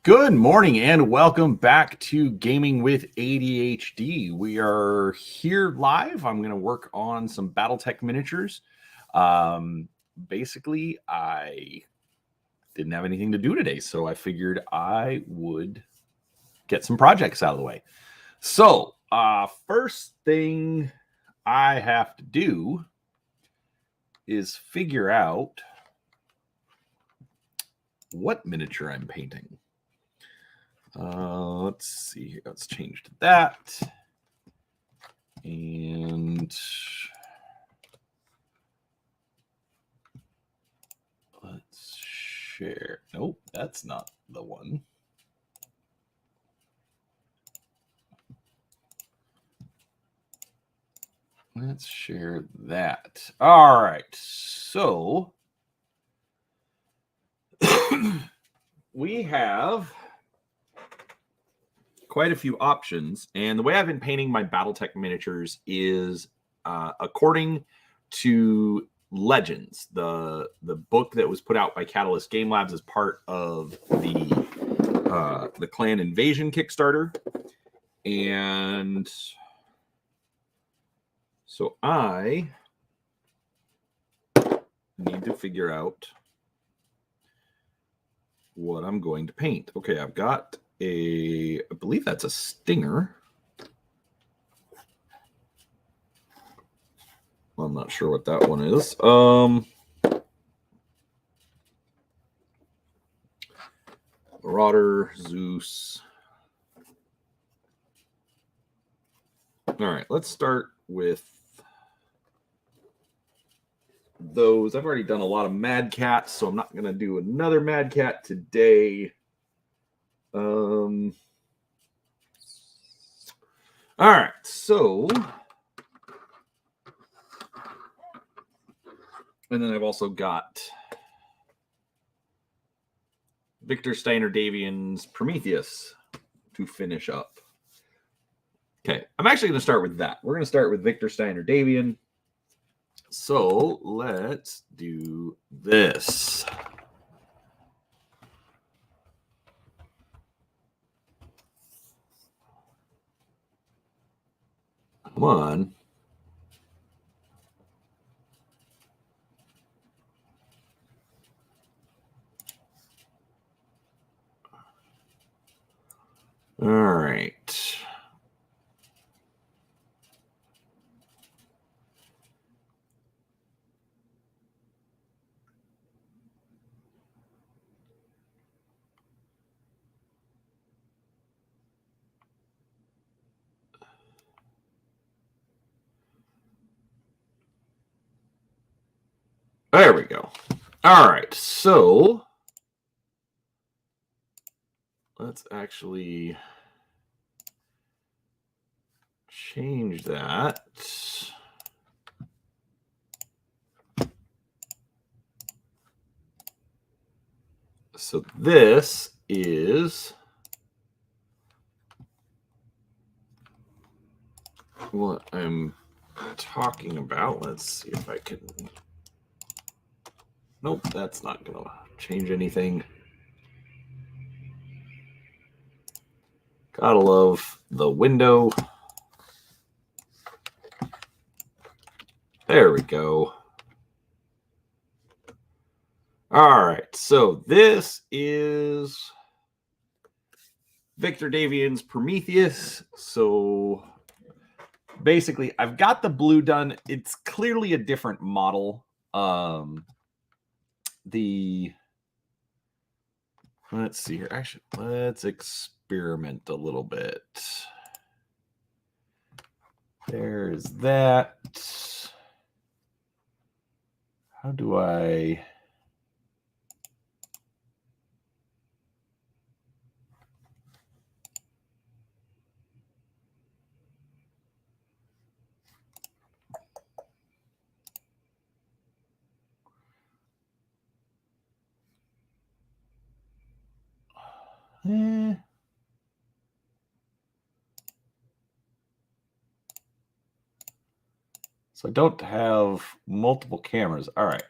Good morning and welcome back to Gaming with ADHD. We are here live. I'm going to work on some Battletech miniatures. Basically, I didn't have anything to do today, so I figured I would get some projects out of the way. So, first thing I have to do is figure out what miniature I'm painting. Let's see here. Let's change to that. And let's share. Nope, that's not the one. Let's share that. All right. So we have quite a few options, and the way I've been painting my Battletech miniatures is according to Legends, the book that was put out by Catalyst Game Labs as part of the Clan Invasion Kickstarter. And so I need to figure out what I'm going to paint. Okay, I've got I believe that's a Stinger. I'm not sure what that one is. Marauder, Zeus. All right, let's start with those. I've already done a lot of Mad Cats, so I'm not going to do another Mad Cat today. All right, so, and then I've also got Victor Steiner Davian's Prometheus to finish up. Okay, I'm actually going to start with that. We're going to start with Victor Steiner Davian. So let's do this. Come on. All right. There we go. All right, so let's actually change that. So this is what I'm talking about. Let's see if I can. Nope, that's not going to change anything. Gotta love the window. There we go. All right, so this is Victor Davian's Prometheus. So basically, I've got the blue done. It's clearly a different model. Let's see here. Actually, let's experiment a little bit. There's that. How do I... So I don't have multiple cameras. All right.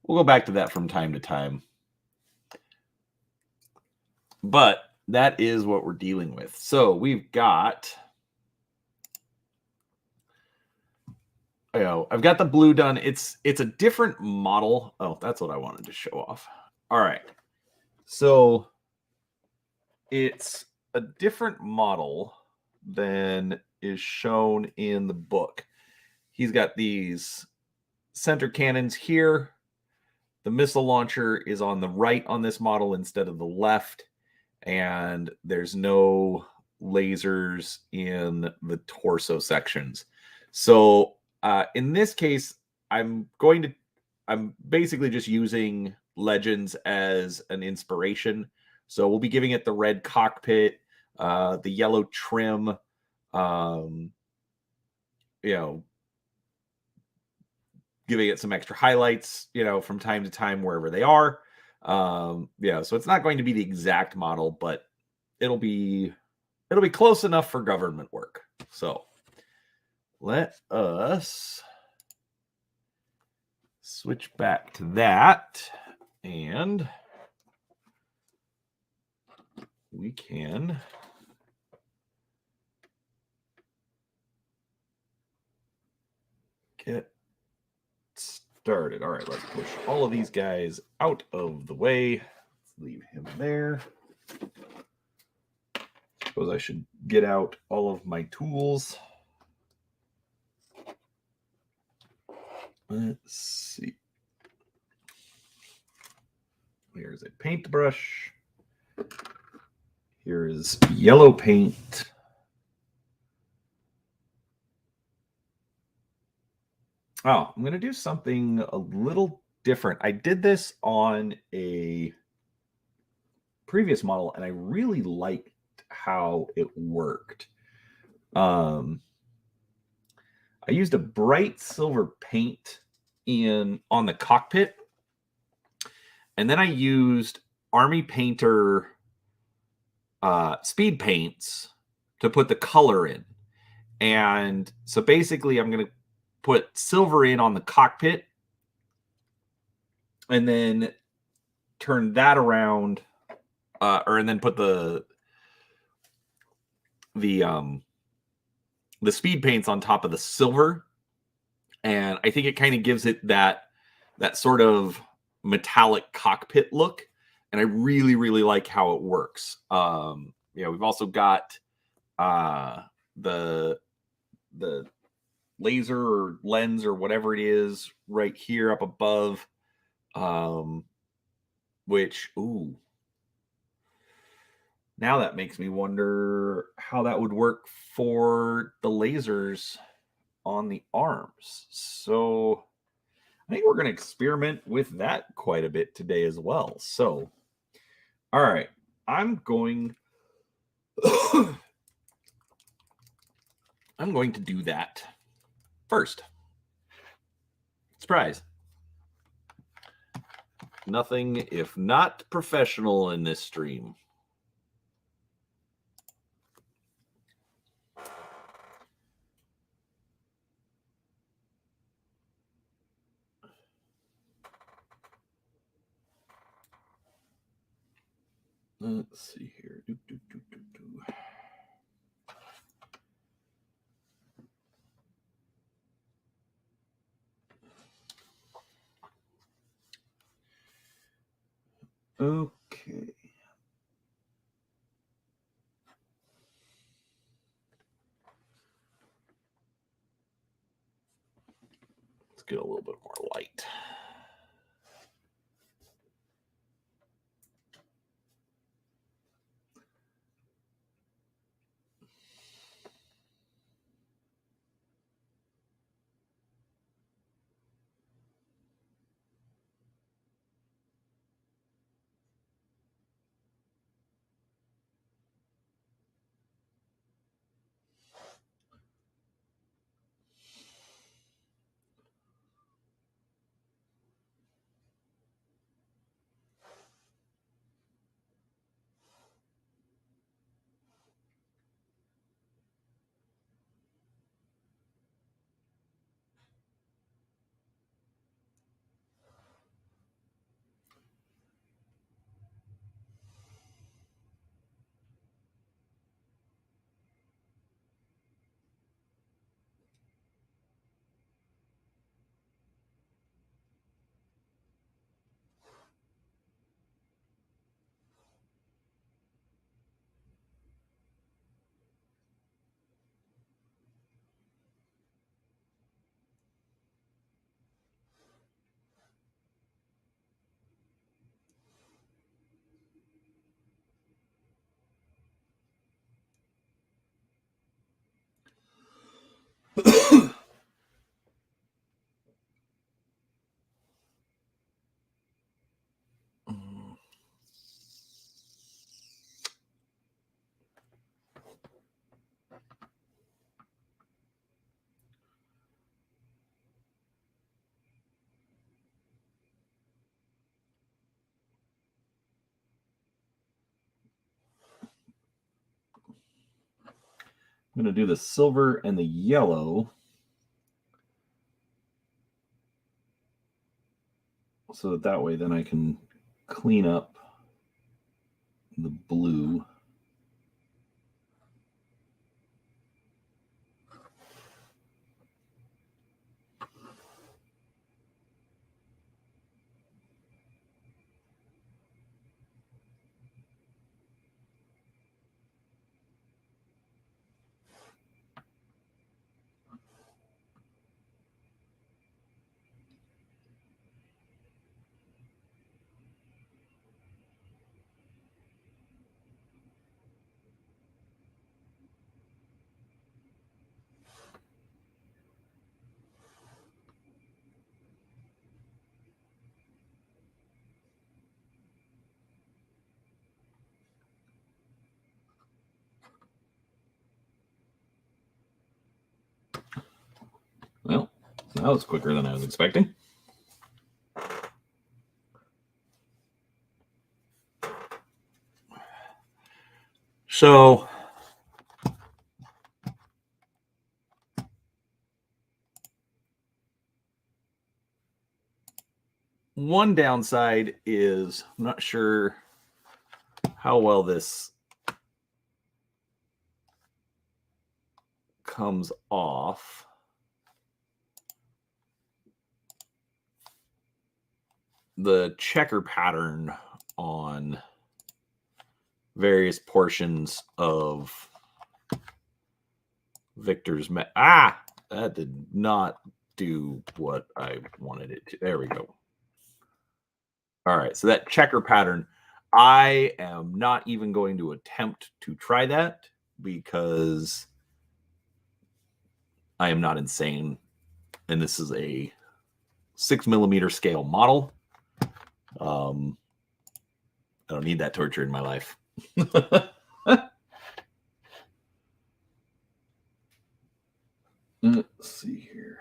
We'll go back to that from time to time. But that is what we're dealing with. So we've got, I've got the blue done. It's a different model. Oh, that's what I wanted to show off. All right. So it's a different model than is shown in the book. He's got these center cannons here. The missile launcher is on the right on this model instead of the left. And there's no lasers in the torso sections. So in this case, I'm basically just using Legends as an inspiration. So we'll be giving it the red cockpit, the yellow trim, giving it some extra highlights, from time to time wherever they are. So it's not going to be the exact model, but it'll be close enough for government work. So let us switch back to that, and we can get started. All right, let's push all of these guys out of the way. Let's leave him there. Suppose I should get out all of my tools. Let's see. Here's a paintbrush. Here is yellow paint. Oh, I'm going to do something a little different. I did this on a previous model, and I really liked how it worked. I used a bright silver paint on the cockpit, and then I used Army Painter speed paints to put the color in. And so basically I'm going to put silver in on the cockpit and then turn that around, and then put the speed paints on top of the silver. And I think it kind of gives it that sort of metallic cockpit look. And I really, really like how it works. We've also got the laser or lens or whatever it is right here up above, which, now that makes me wonder how that would work for the lasers on the arms. So I think we're going to experiment with that quite a bit today as well. So, all right, I'm going to do that first. Surprise. Nothing if not professional in this stream. Let's see here. Okay. Let's get a little bit more light. I'm going to do the silver and the yellow so that way then I can clean up the blue. Well, that was quicker than I was expecting. So one downside is I'm not sure how well this comes off. The checker pattern on various portions of Victor's that did not do what I wanted it to. There we go. All right, so that checker pattern, I am not even going to attempt to try that because I am not insane, and this is a 6mm scale model. I don't need that torture in my life. Let's see here.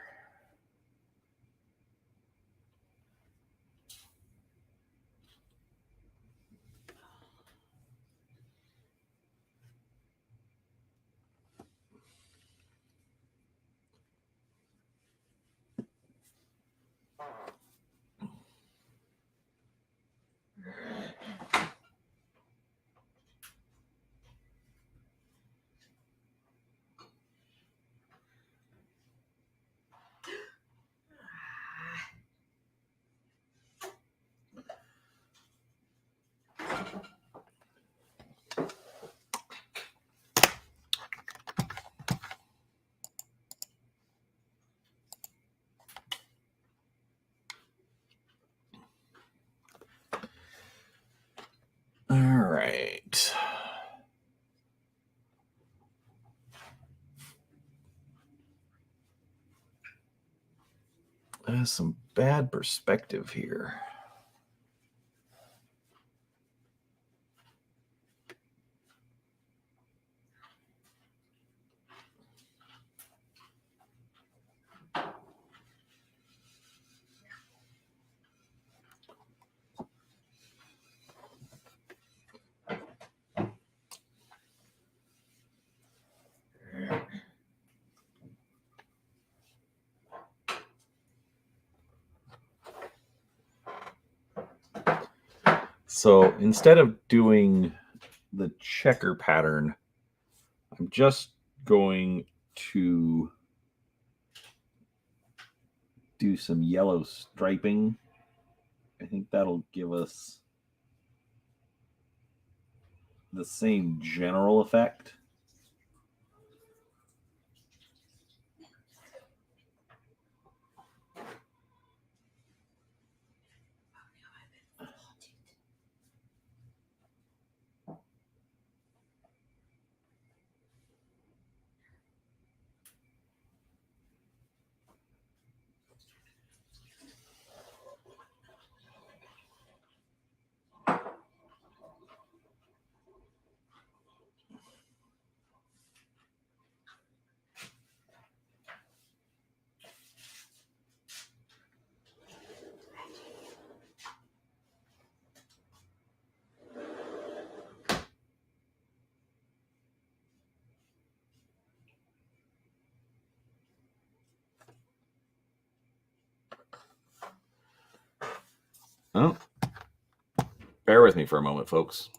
All right. That's some bad perspective here. So instead of doing the checker pattern, I'm just going to do some yellow striping. I think that'll give us the same general effect. Oh, bear with me for a moment, folks.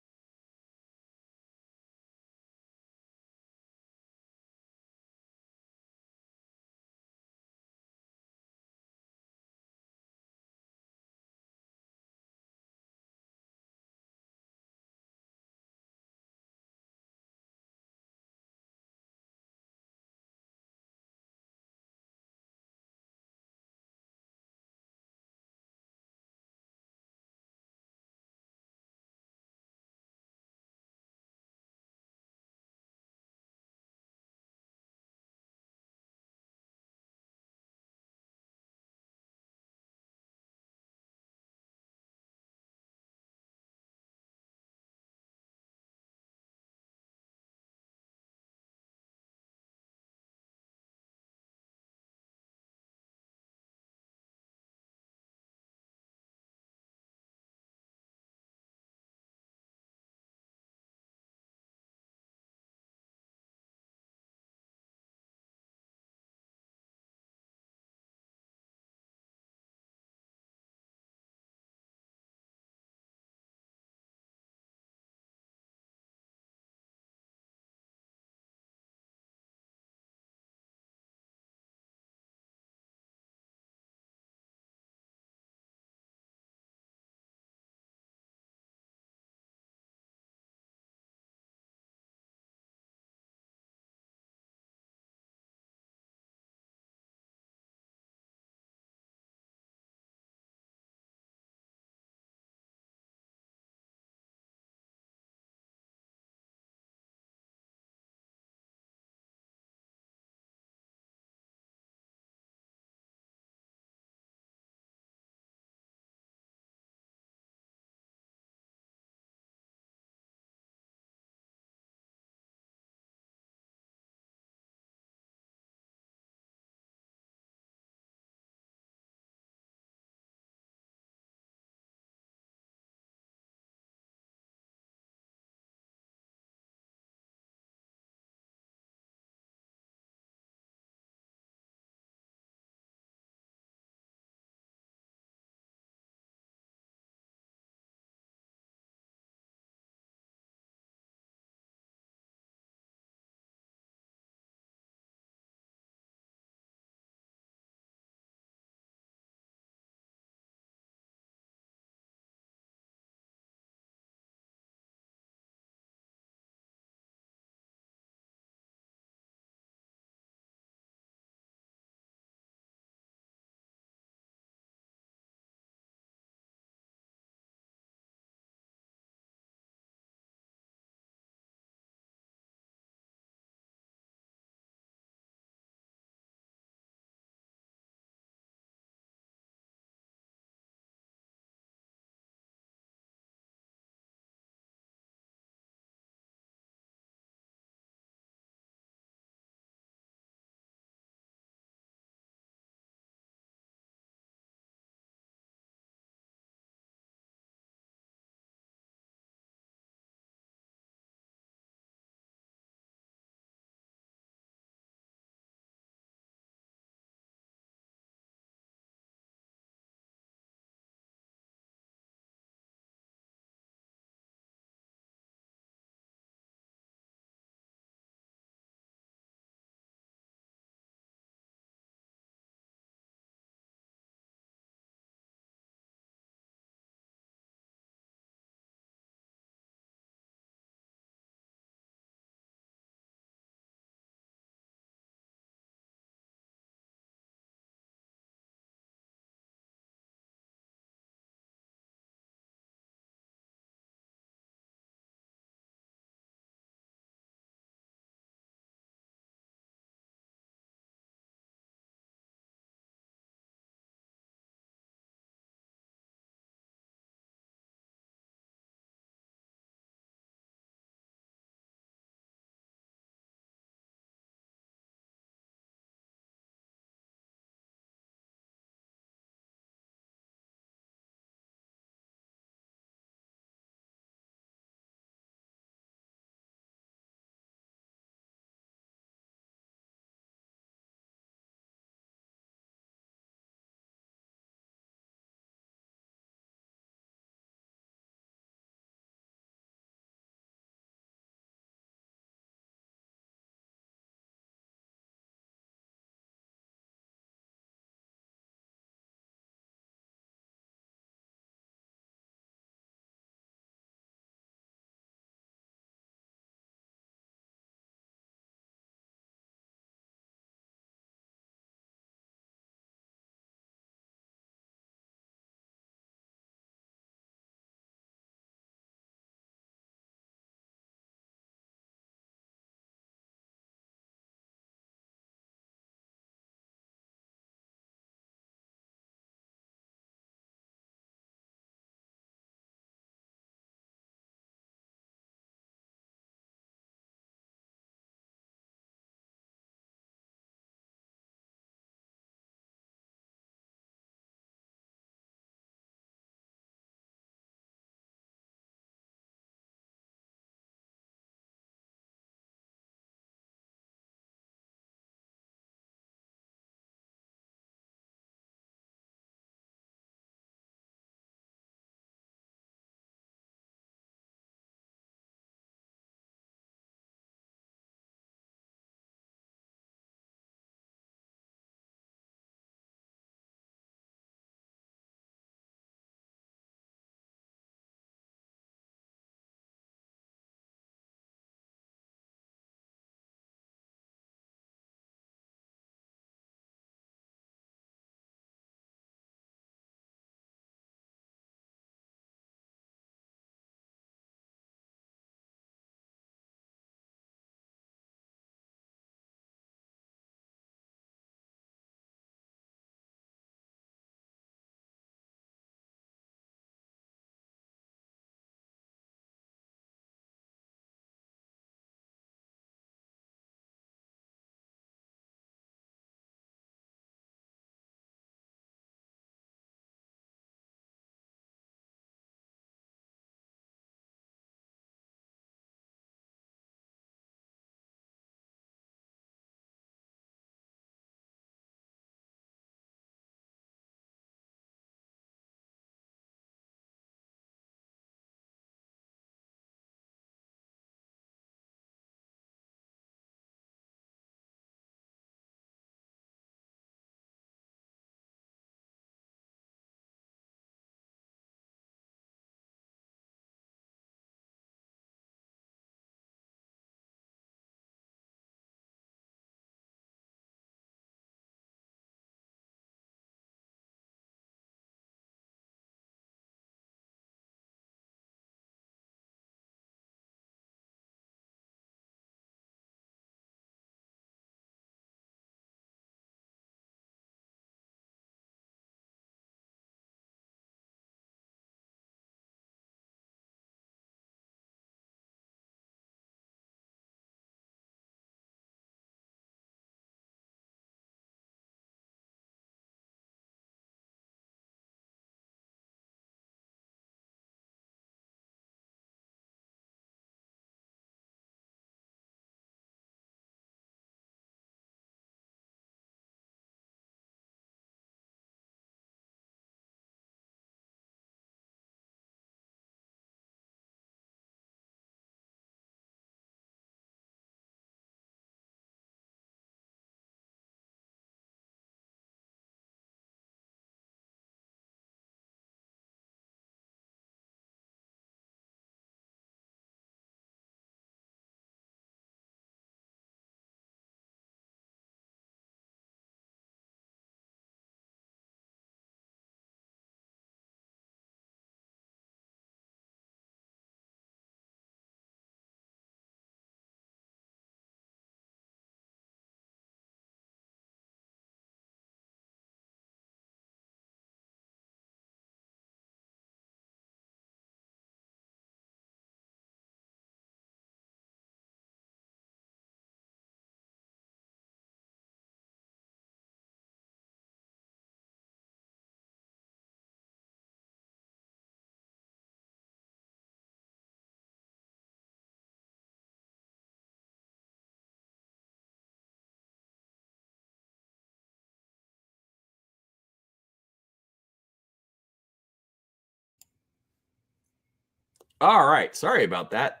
All right. Sorry about that.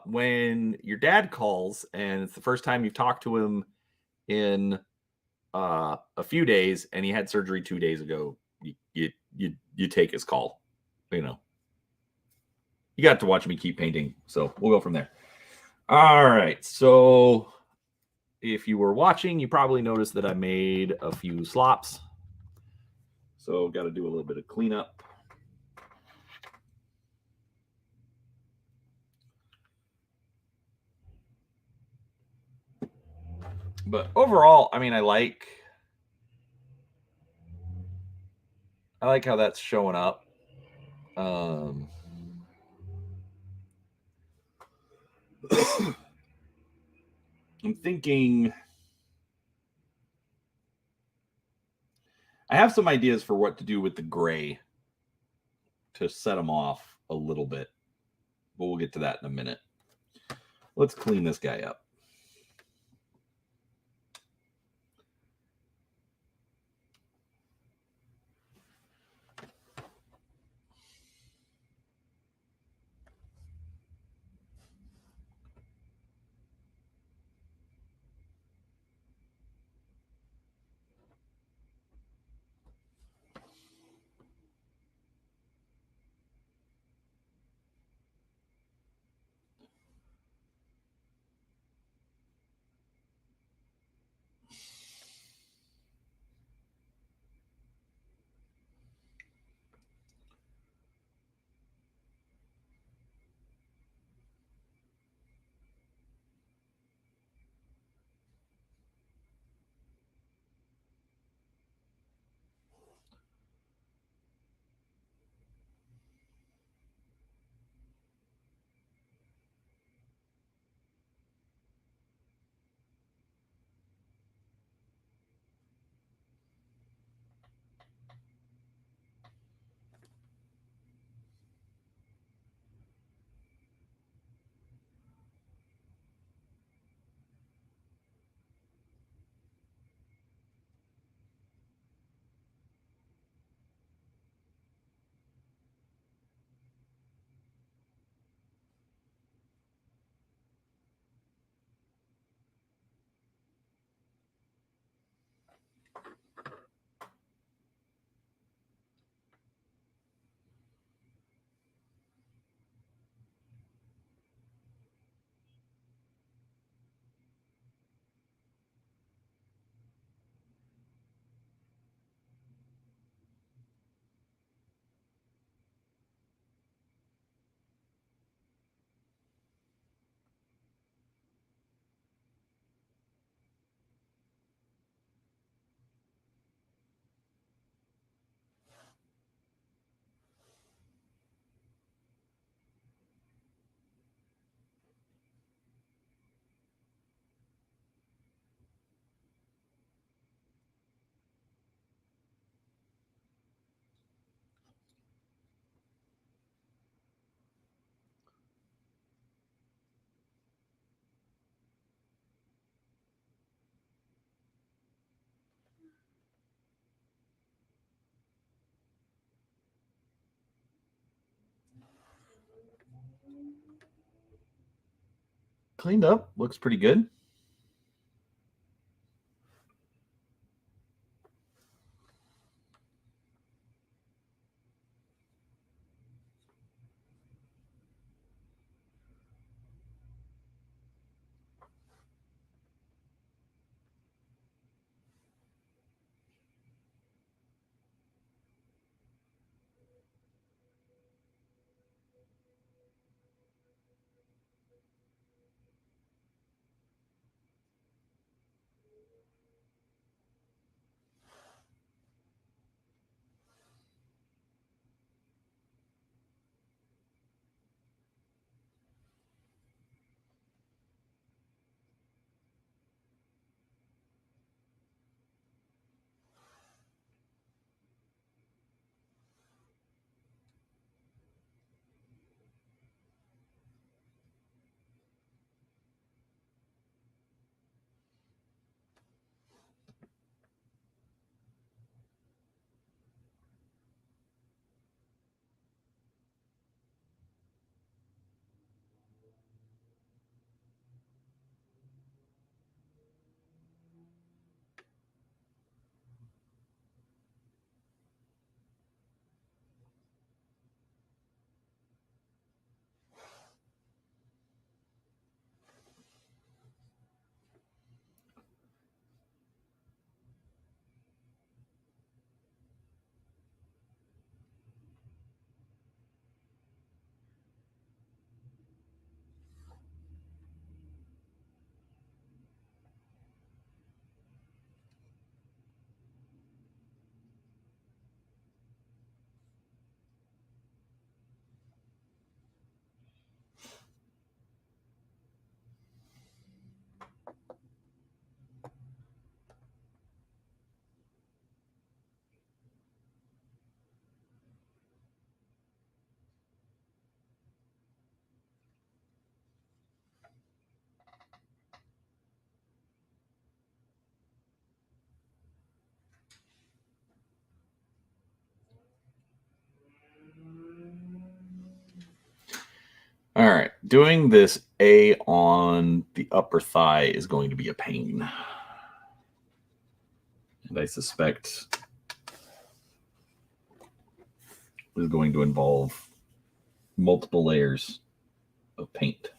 When your dad calls and it's the first time you've talked to him in a few days and he had surgery 2 days ago, you take his call. You know, you got to watch me keep painting. So we'll go from there. All right. So if you were watching, you probably noticed that I made a few slops. So got to do a little bit of cleanup. But overall, I mean, I like how that's showing up. Um, I'm thinking I have some ideas for what to do with the gray to set them off a little bit, but we'll get to that in a minute. Let's clean this guy up. Cleaned up, looks pretty good. All right, doing this A on the upper thigh is going to be a pain. And I suspect is going to involve multiple layers of paint.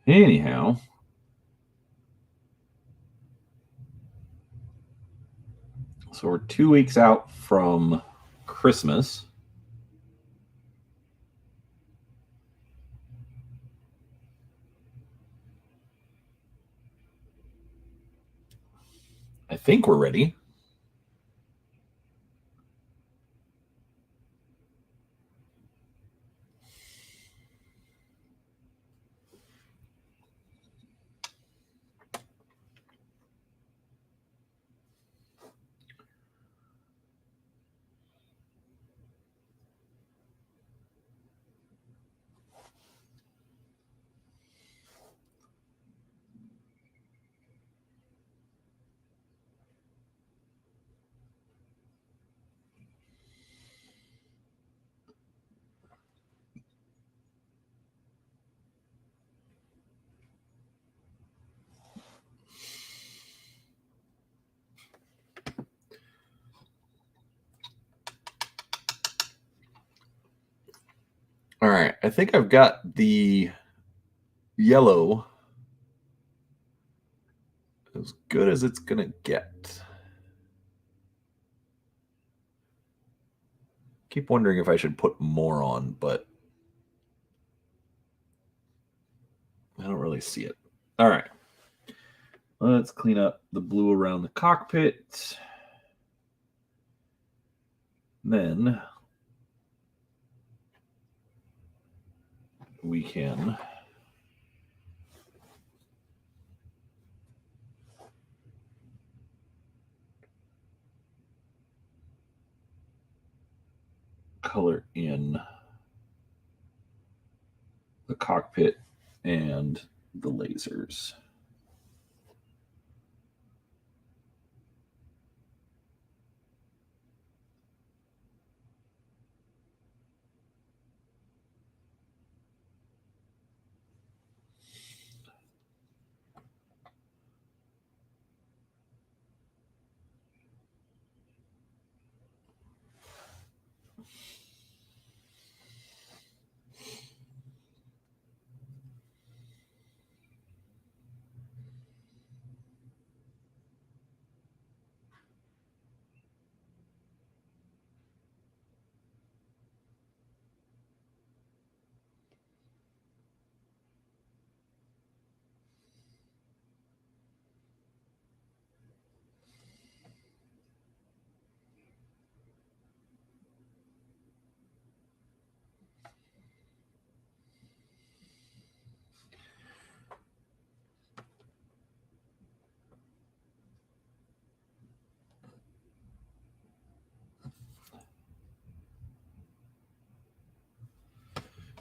Anyhow, so we're 2 weeks out from Christmas. I think we're ready. All right, I think I've got the yellow as good as it's going to get. Keep wondering if I should put more on, but I don't really see it. All right. Let's clean up the blue around the cockpit. Then we can color in the cockpit and the lasers.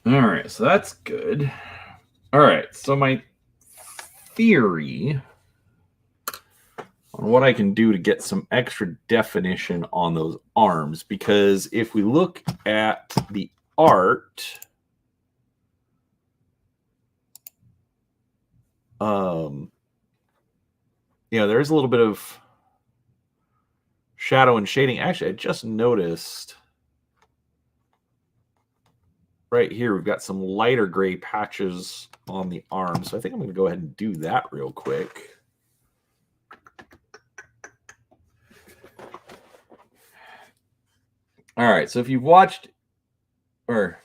All right, so that's good. All right, so my theory on what I can do to get some extra definition on those arms, because if we look at the art, there's a little bit of shadow and shading. Actually, I just noticed right here we've got some lighter gray patches on the arm, so I think I'm going to go ahead and do that real quick. All right, so if you've watched, or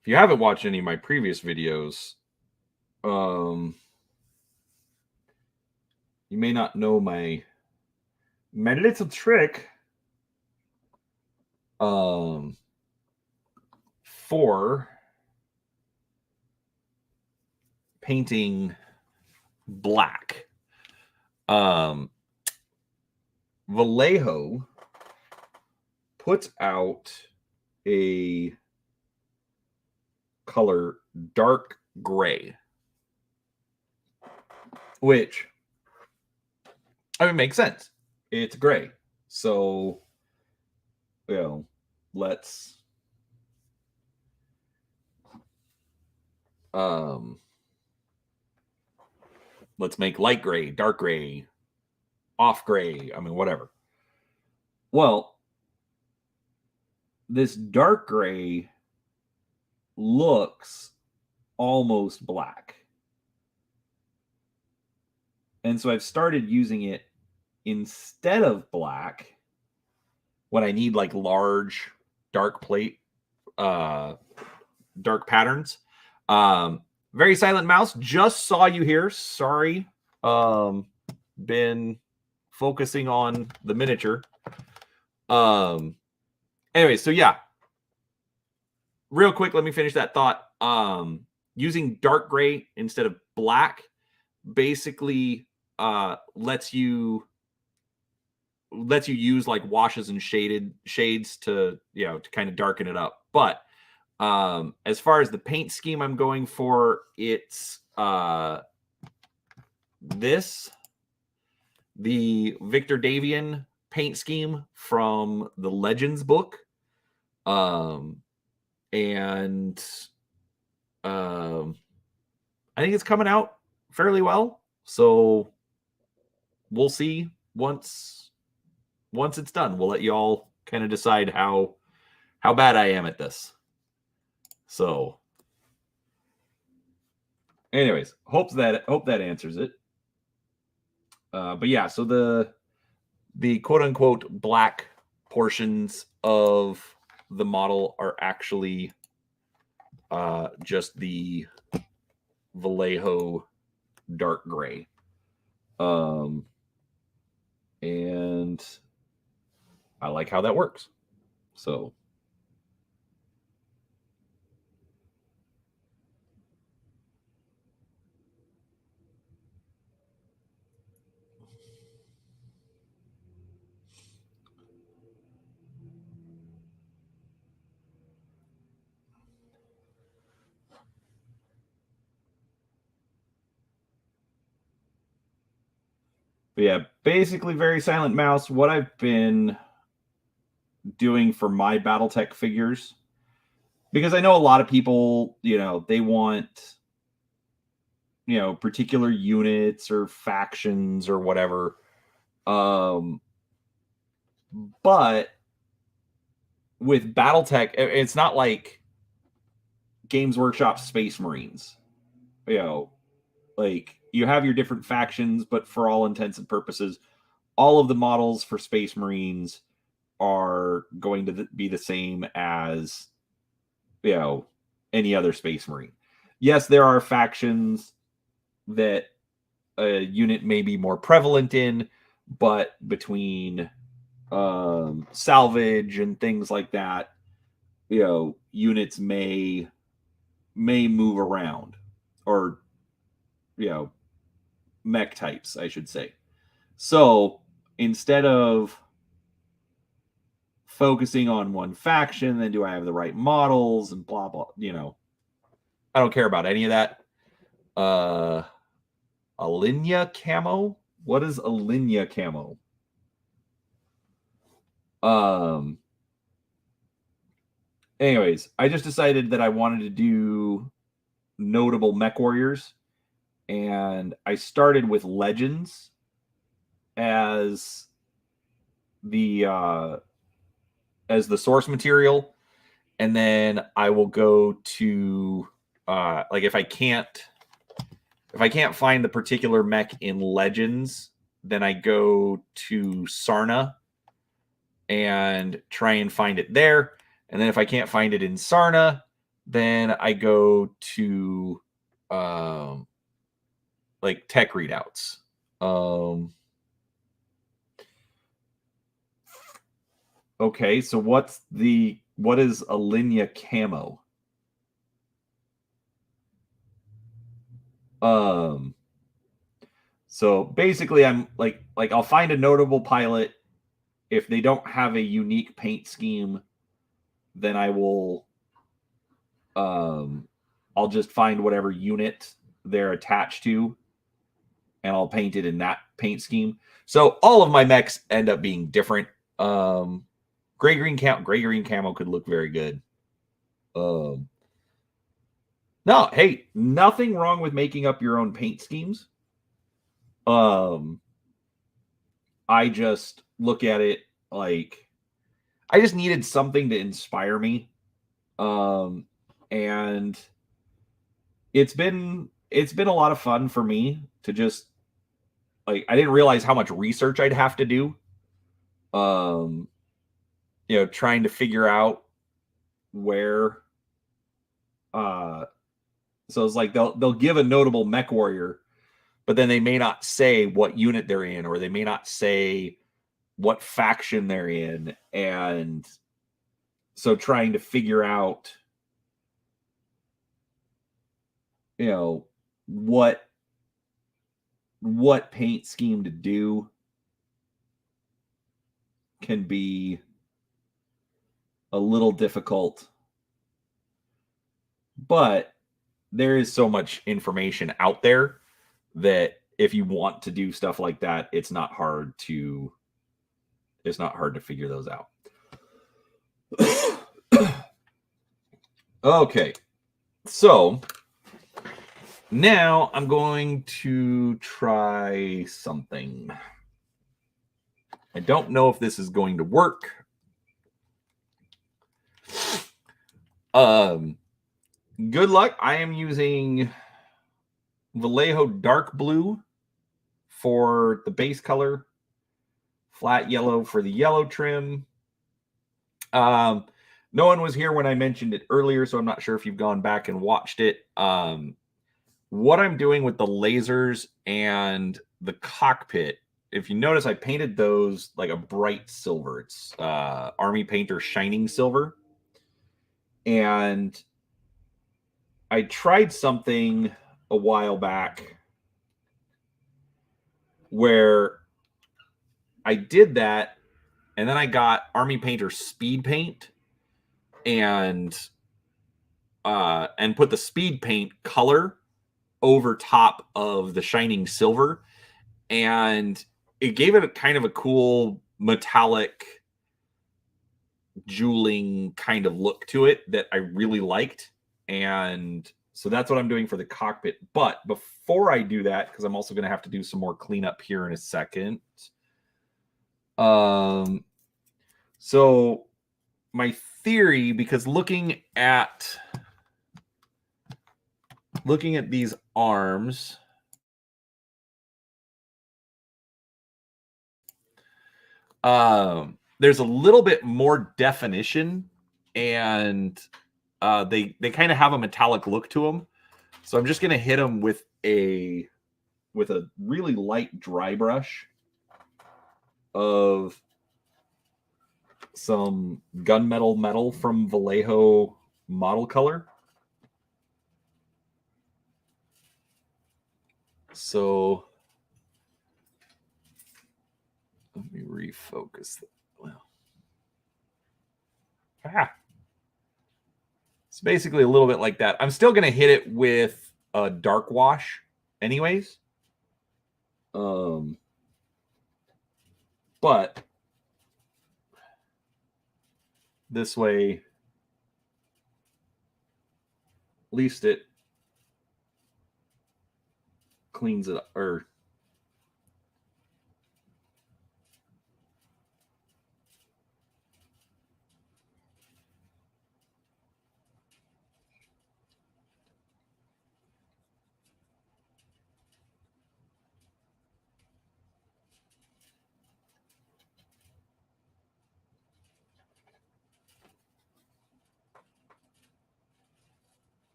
if you haven't watched any of my previous videos, you may not know my little trick for painting black. Vallejo puts out a color dark gray, which makes sense. It's gray, so let's make light gray, dark gray, off gray. I mean, whatever. Well, this dark gray looks almost black. And so I've started using it instead of black when I need like large dark plate, dark patterns. Very Silent Mouse, just saw you here. Sorry. Been focusing on the miniature. Anyway, so yeah. Real quick, let me finish that thought. Using dark gray instead of black basically lets you use like washes and shades to to kind of darken it up. But as far as the paint scheme I'm going for, it's the Victor Davian paint scheme from the Legends book. And I think it's coming out fairly well. So we'll see once it's done. We'll let you all kind of decide how bad I am at this. So anyways, hope that answers it. But yeah, so the quote unquote black portions of the model are actually just the Vallejo dark gray. And I like how that works. So but yeah, basically Very Silent Mouse. What I've been doing for my Battletech figures, because I know a lot of people, they want, particular units or factions or whatever. But with Battletech, it's not like Games Workshop Space Marines. Like you have your different factions, but for all intents and purposes, all of the models for Space Marines are going to be the same as any other Space Marine. Yes, there are factions that a unit may be more prevalent in, but between salvage and things like that, units may move around, or mech types, I should say. So instead of focusing on one faction, then do I have the right models and blah blah, I don't care about any of that. Alinea camo? What is Alinea camo? Anyways, I just decided that I wanted to do notable mech warriors, and I started with legends as the source material, and then I will go to like if I can't find the particular mech in legends, then I go to Sarna and try and find it there. And then if I can't find it in Sarna, then I go to like tech readouts. Okay, so what is Alinea camo? So basically I'm like I'll find a notable pilot. If they don't have a unique paint scheme, then I will I'll just find whatever unit they're attached to and I'll paint it in that paint scheme. So all of my mechs end up being different. Gray green camo could look very good. No, hey, nothing wrong with making up your own paint schemes. I just look at it like I just needed something to inspire me. And it's been a lot of fun for me to just like I didn't realize how much research I'd have to do. Trying to figure out where so it's like they'll give a notable mech warrior, but then they may not say what unit they're in, or they may not say what faction they're in, and so trying to figure out what paint scheme to do can be a little difficult, but there is so much information out there that if you want to do stuff like that, it's not hard to figure those out. Okay, so now I'm going to try something. I don't know if this is going to work. Good luck. I am using Vallejo Dark Blue for the base color, flat yellow for the yellow trim. No one was here when I mentioned it earlier, so I'm not sure if you've gone back and watched it. What I'm doing with the lasers and the cockpit, if you notice, I painted those like a bright silver. It's Army Painter Shining Silver. And I tried something a while back where I did that, and then I got Army Painter Speed Paint and put the Speed Paint color over top of the Shining Silver, and it gave it a kind of a cool metallic jeweling kind of look to it that I really liked. And so that's what I'm doing for the cockpit. But before I do that, because I'm also going to have to do some more cleanup here in a second. So my theory, because looking at these arms, there's a little bit more definition, and they kind of have a metallic look to them. So I'm just going to hit them with a really light dry brush of some gunmetal metal from Vallejo model color. So let me refocus that. Well, It's basically a little bit like that. I'm still going to hit it with a dark wash anyways. But this way, at least it cleans it up, or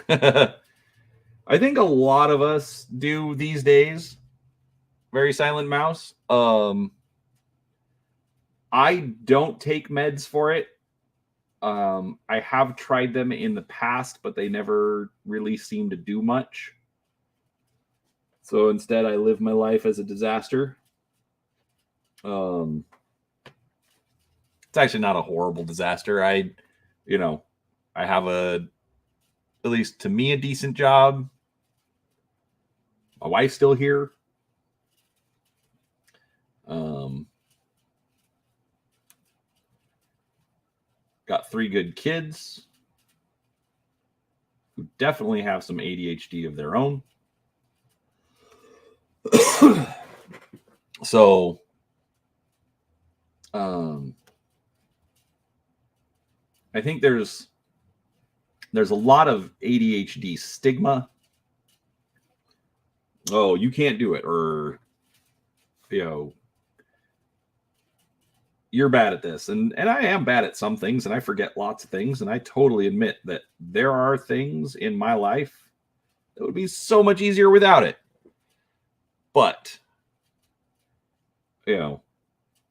I think a lot of us do these days. Very silent mouse. I don't take meds for it. I have tried them in the past, but they never really seem to do much. So instead, I live my life as a disaster. It's actually not a horrible disaster. I have at least to me, a decent job. My wife's still here. Got 3 good kids who definitely have some ADHD of their own. So, I think there's a lot of ADHD stigma. Oh, you can't do it, or you're bad at this, and I am bad at some things, and I forget lots of things, and I totally admit that there are things in my life that would be so much easier without it. But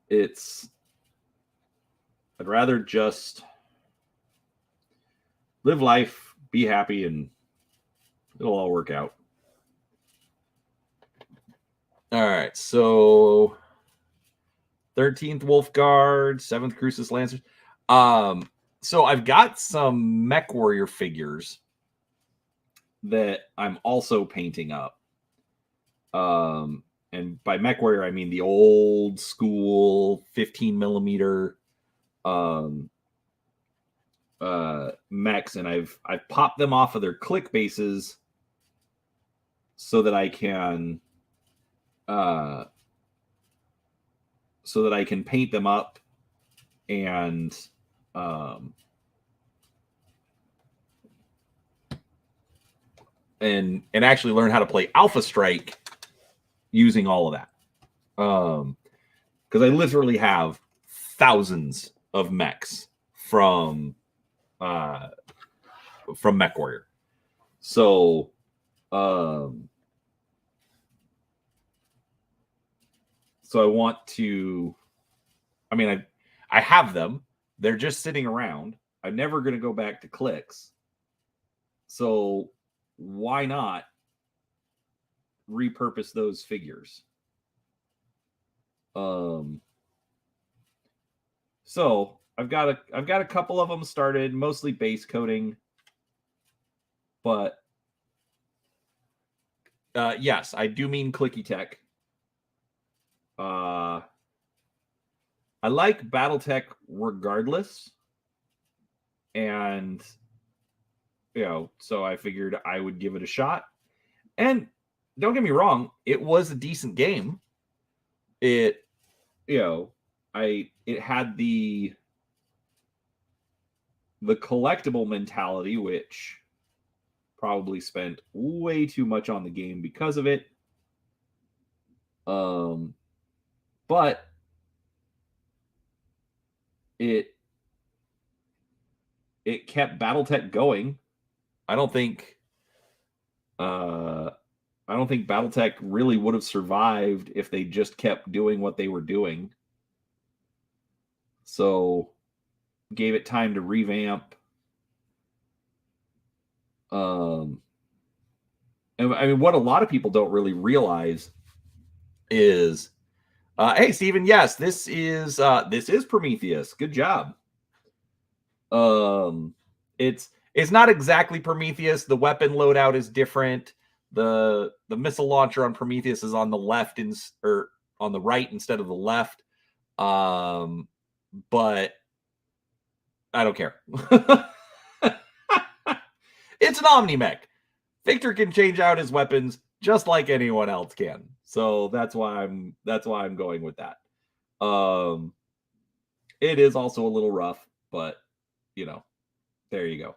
it's I'd rather just live life, be happy, and it'll all work out. All right, so 13th Wolf Guard, 7th Crucis Lancers. So I've got some Mech Warrior figures that I'm also painting up. And by Mech Warrior, I mean the old school 15 millimeter mechs, and I've popped them off of their click bases so that I can paint them up and actually learn how to play Alpha Strike using all of that. Because I literally have thousands of mechs from Mech Warrior. So I want to, I have them. They're just sitting around. I'm never going to go back to clicks. So why not repurpose those figures? So I've got a couple of them started, mostly base coating, but yes, I do mean Clicky Tech. I like Battletech regardless, and so I figured I would give it a shot. And don't get me wrong, it was a decent game. It had the collectible mentality, which probably spent way too much on the game because of it. But it kept Battletech going. I don't think Battletech really would have survived if they just kept doing what they were doing. So gave it time to revamp And I mean, what a lot of people don't really realize is, hey, Steven, yes, this is Prometheus. Good job. It's not exactly Prometheus. The weapon loadout is different. The missile launcher on Prometheus is on the left or on the right instead of the left. But I don't care. It's an Omni-Mech. Victor can change out his weapons just like anyone else can. So that's why I'm going with that. It is also a little rough, but you know, there you go.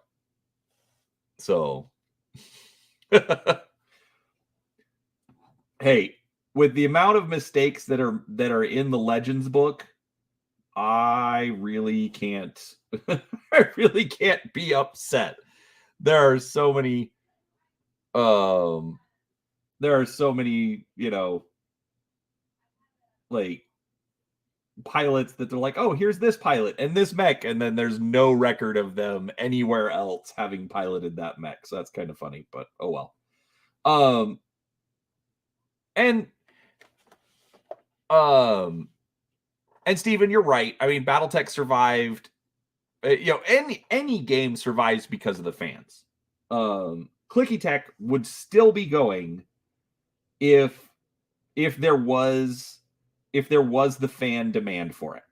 So hey, with the amount of mistakes that are in the Legends book, I really can't I really can't be upset. There are so many like pilots that they're like, oh, here's this pilot and this mech, and then there's no record of them anywhere else having piloted that mech. So that's kind of funny, but oh well. And Steven, you're right. I mean, Battletech survived. Any game survives because of the fans. Clicky Tech would still be going if there was the fan demand for it.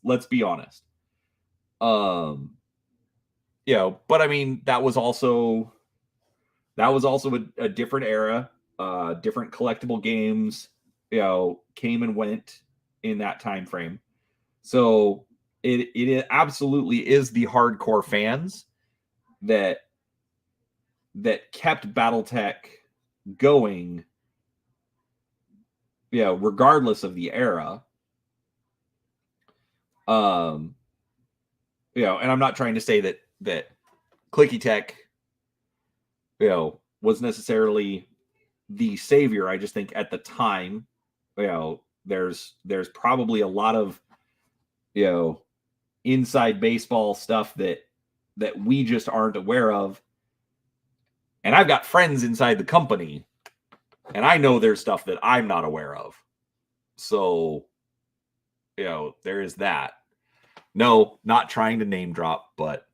Let's be honest. But I mean, that was also a different era. Different collectible games, came and went in that time frame. So it absolutely is the hardcore fans that kept Battletech going, regardless of the era. And I'm not trying to say that Clicky Tech, was necessarily the savior. I just think at the time, there's probably a lot of, inside baseball stuff that we just aren't aware of. And I've got friends inside the company, and I know there's stuff that I'm not aware of. So, there is that. No, not trying to name drop, but,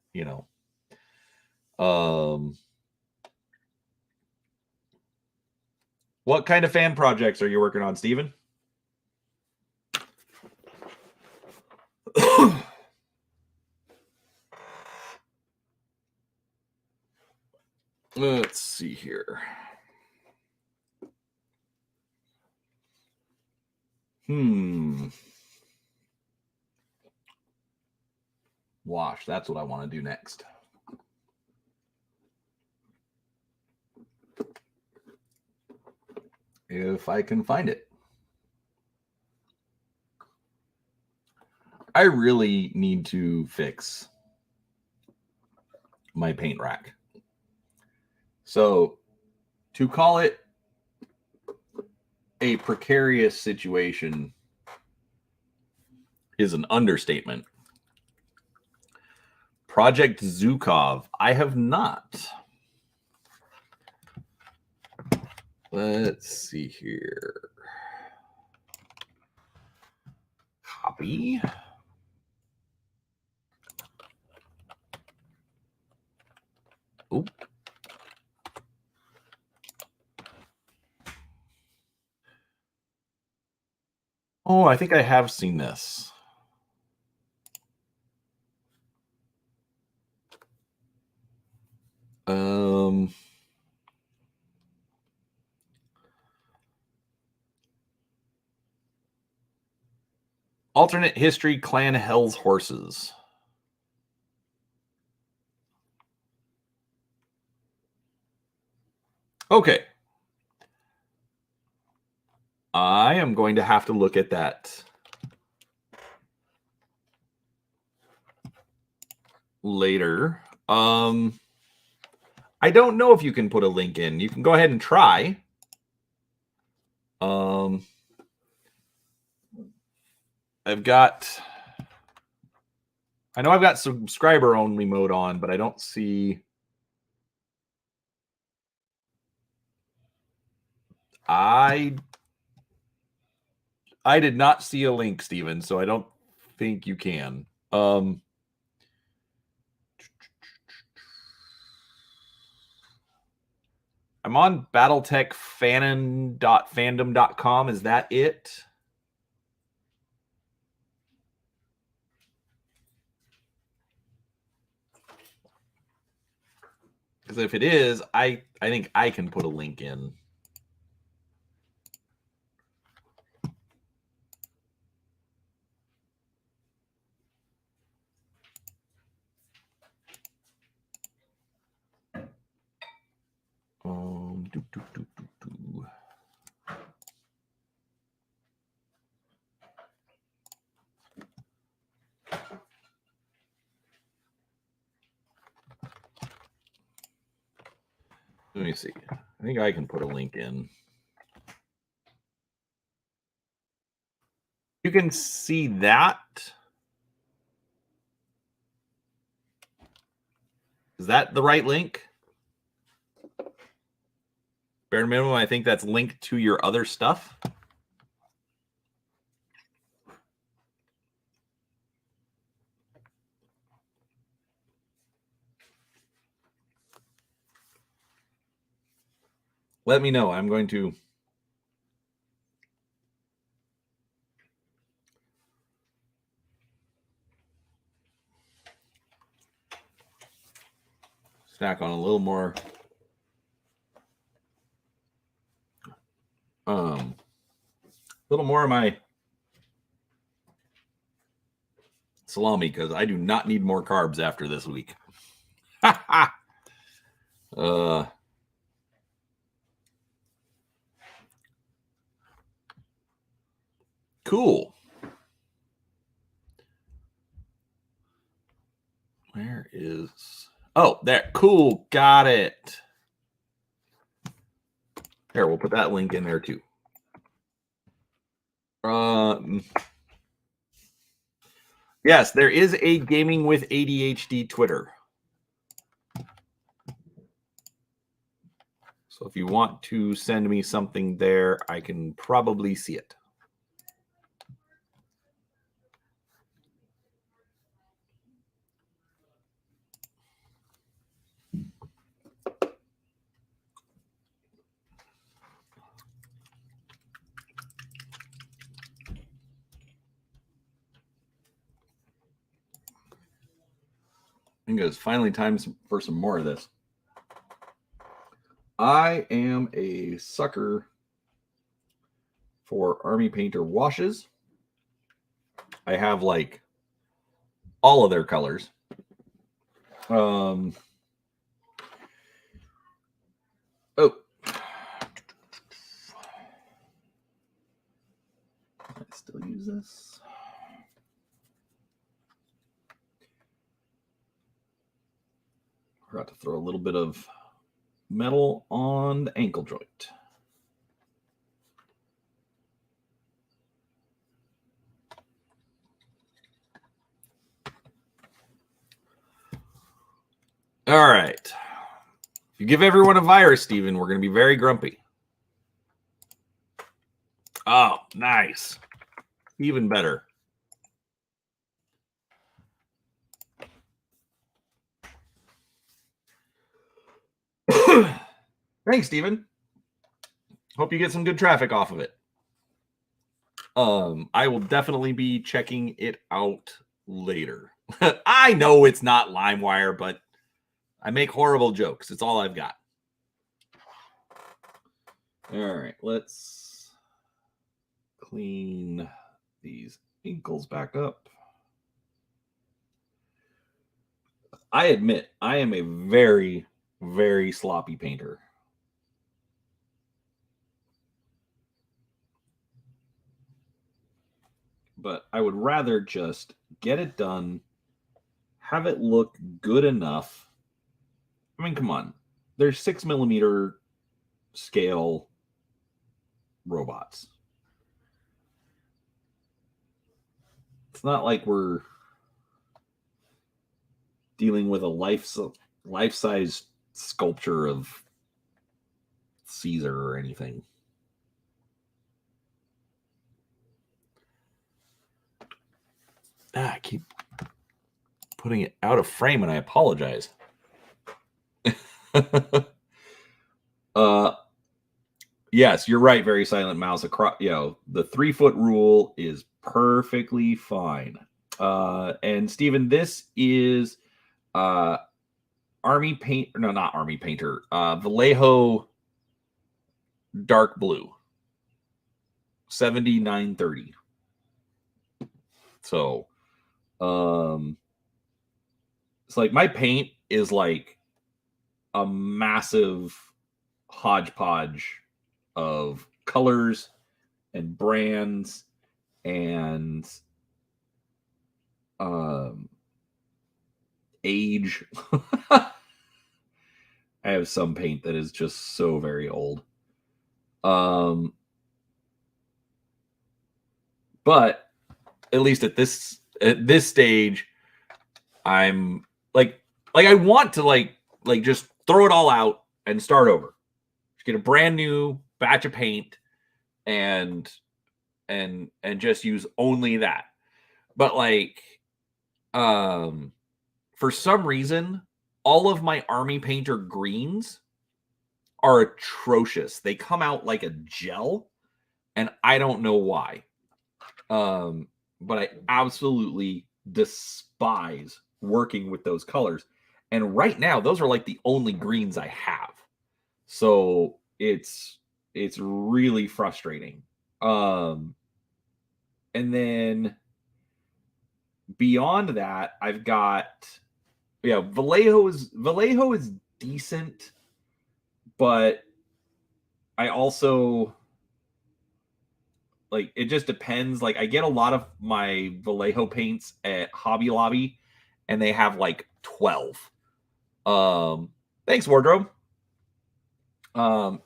what kind of fan projects are you working on, Steven? Let's see here. Wash. That's what I want to do next. If I can find it. I really need to fix my paint rack. So, to call it a precarious situation is an understatement. Project Zukov. I have not. Let's see here. Copy. Oop. Oh, I think I have seen this. Alternate history, Clan Hell's Horses. Okay. I am going to have to look at that later. I don't know if you can put a link in. You can go ahead and try. I know I've got subscriber only mode on, but I don't see I did not see a link, Steven, so I don't think you can. I'm on battletechfandom.com. Is that it? Because if it is, I think I can put a link in. Do. Let me see. I think I can put a link in. You can see that. Is that the right link? Bare minimum, I think that's linked to your other stuff. Let me know. I'm going to snack on a little more of my salami because I do not need more carbs after this week. Cool. Where is... Oh, there. Cool. Got it. Here, we'll put that link in there too. Yes, there is a Gaming with ADHD Twitter. So if you want to send me something there, I can probably see it. I think it's finally time for some more of this. I am a sucker for Army Painter washes. I have like all of their colors. Oh, I still use this. Forgot to throw a little bit of metal on the ankle joint. All right. If you give everyone a virus, Steven, we're going to be very grumpy. Oh, nice. Even better. Thanks, Steven. Hope you get some good traffic off of it. I will definitely be checking it out later. I know it's not LimeWire, but I make horrible jokes. It's all I've got. All right, let's clean these ankles back up. I admit, I am a very, very sloppy painter. But I would rather just get it done, have it look good enough. I mean, come on. There's 6mm scale robots. It's not like we're dealing with a life-size sculpture of Caesar or anything. I keep putting it out of frame, and I apologize. Yes, you're right. Very Silent Mouse. Across, the 3-foot rule is perfectly fine. And Steven, this is Army Paint. No, not Army Painter. Vallejo Dark Blue. 7930. So, it's like my paint is like a massive hodgepodge of colors and brands and age. I have some paint that is just so very old. But at least at this stage, I'm like I want to like just throw it all out and start over. Just get a brand new batch of paint and just use only that. But for some reason, all of my Army Painter greens are atrocious. They come out like a gel, and I don't know why. But I absolutely despise working with those colors. And right now, those are like the only greens I have. So it's really frustrating. And then beyond that, I've got Vallejo is decent, but I also it just depends. Like I get a lot of my Vallejo paints at Hobby Lobby, and they have like 12. Thanks, Wardrobe.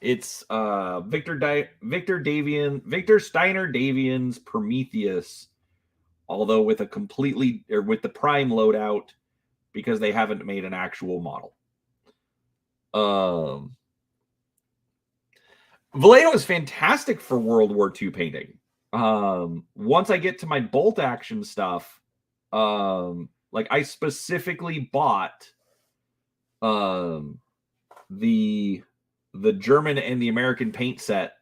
It's Victor Steiner Davian's Prometheus, although with a with the Prime loadout, because they haven't made an actual model. Vallejo is fantastic for World War II painting. Once I get to my bolt action stuff, I specifically bought the German and the American paint set,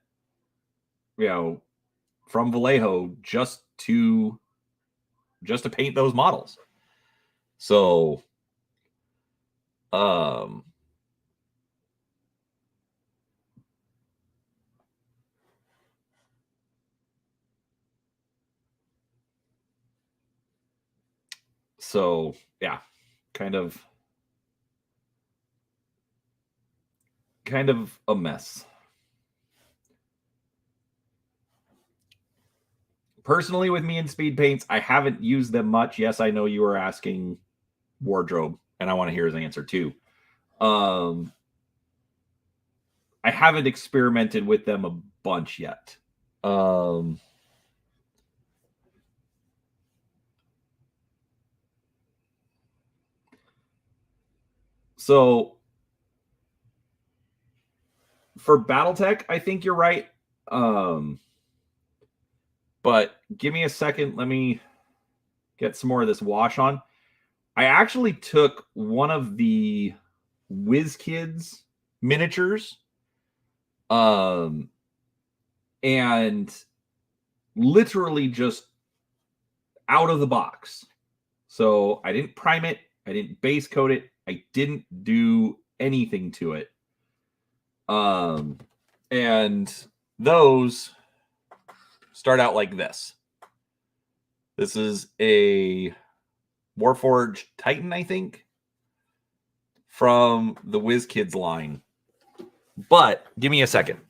from Vallejo just to paint those models. So, yeah, kind of a mess. Personally, with me and speed paints, I haven't used them much. Yes, I know you were asking Wardrobe, and I want to hear his answer too. I haven't experimented with them a bunch yet. So for Battletech, I think you're right. But give me a second. Let me get some more of this wash on. I actually took one of the WizKids miniatures, and literally just out of the box. So I didn't prime it. I didn't base coat it. I didn't do anything to it. And those start out like this. This is a Warforged Titan, I think, from the WizKids line. But give me a second.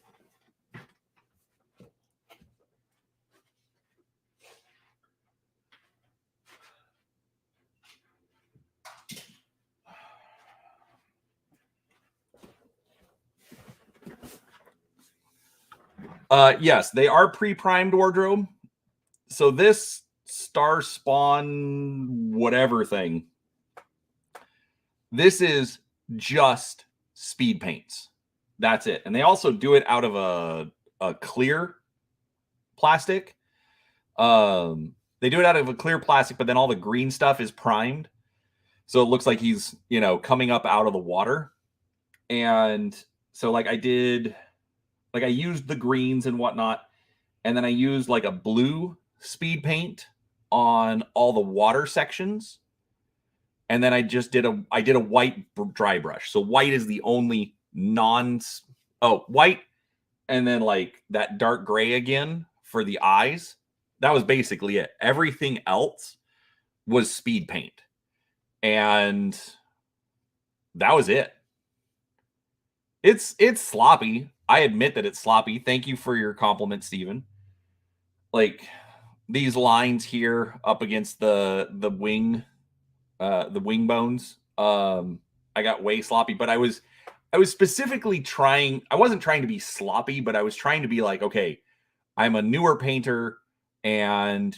Yes, they are pre-primed, Wardrobe. So this Star Spawn whatever thing, this is just speed paints. That's it. And they also do it out of a clear plastic. This They do it out of a clear plastic, but then all the green stuff is primed. So it looks like he's, coming up out of the water. And so like I used the greens and whatnot. And then I used like a blue speed paint on all the water sections. And then I just did a white dry brush. So white is the only white, and then like that dark gray again for the eyes. That was basically it. Everything else was speed paint. And that was it. It's sloppy. I admit that it's sloppy. Thank you for your compliment, Steven. Like these lines here up against the wing bones. I got way sloppy, but I was specifically trying. I wasn't trying to be sloppy, but I was trying to be like, okay, I'm a newer painter, and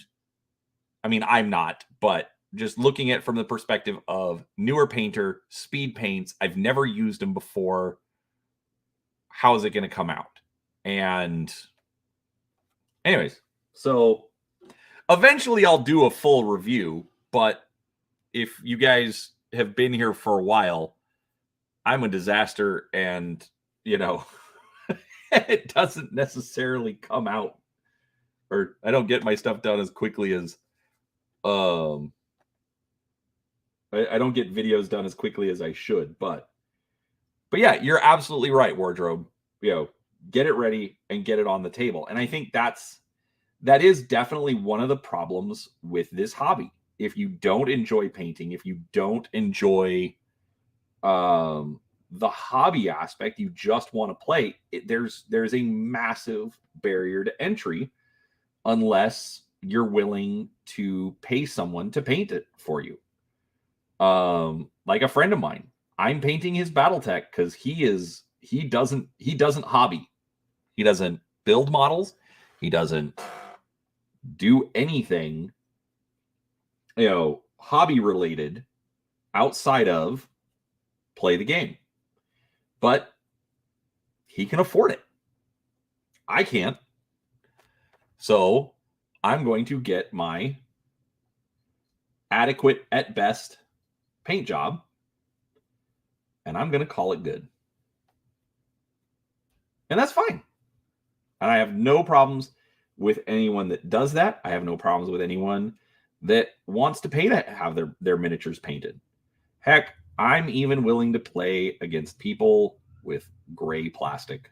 I mean, I'm not, but just looking at it from the perspective of newer painter, speed paints, I've never used them before. How is it going to come out? And anyways, so eventually I'll do a full review, but if you guys have been here for a while, I'm a disaster, and it doesn't necessarily come out, or I don't get my stuff done as quickly as I don't get videos done as quickly as I should, but yeah, you're absolutely right, Wardrobe. Get it ready and get it on the table. And I think that is definitely one of the problems with this hobby. If you don't enjoy painting, if you don't enjoy the hobby aspect, you just want to play, there's a massive barrier to entry unless you're willing to pay someone to paint it for you. Like a friend of mine, I'm painting his Battletech because he doesn't hobby. He doesn't build models. He doesn't do anything, hobby related outside of play the game. But he can afford it. I can't. So I'm going to get my adequate at best paint job, and I'm going to call it good. And that's fine. And I have no problems with anyone that does that. I have no problems with anyone that wants to have their miniatures painted. Heck, I'm even willing to play against people with gray plastic.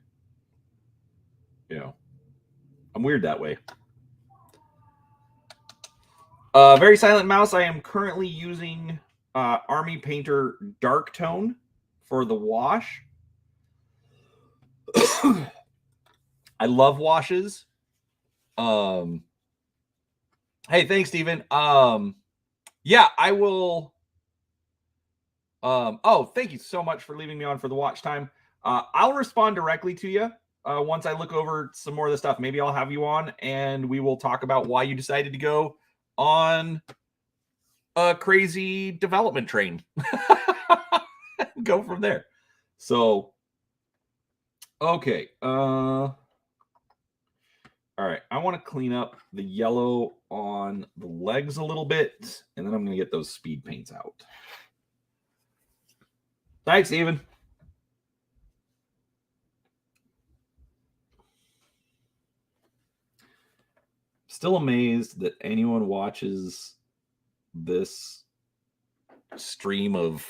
I'm weird that way. Very Silent Mouse, I am currently using Army Painter Dark Tone for the wash. I love washes. Hey, thanks, Steven. Yeah, I will. Thank you so much for leaving me on for the watch time. I'll respond directly to you once I look over some more of the stuff. Maybe I'll have you on and we will talk about why you decided to go on a crazy development train. Go from there. So, okay. All right. I want to clean up the yellow on the legs a little bit, and then I'm going to get those speed paints out. Thanks, Steven. Still amazed that anyone watches this stream of,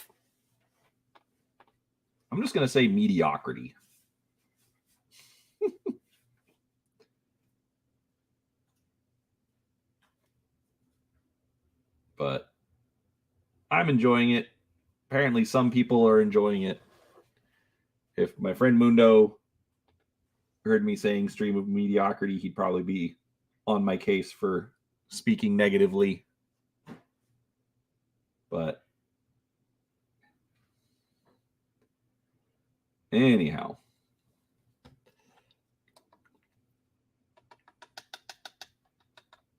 I'm just going to say, mediocrity. But I'm enjoying it. Apparently some people are enjoying it. If my friend Mundo heard me saying stream of mediocrity, he'd probably be on my case for speaking negatively. But anyhow.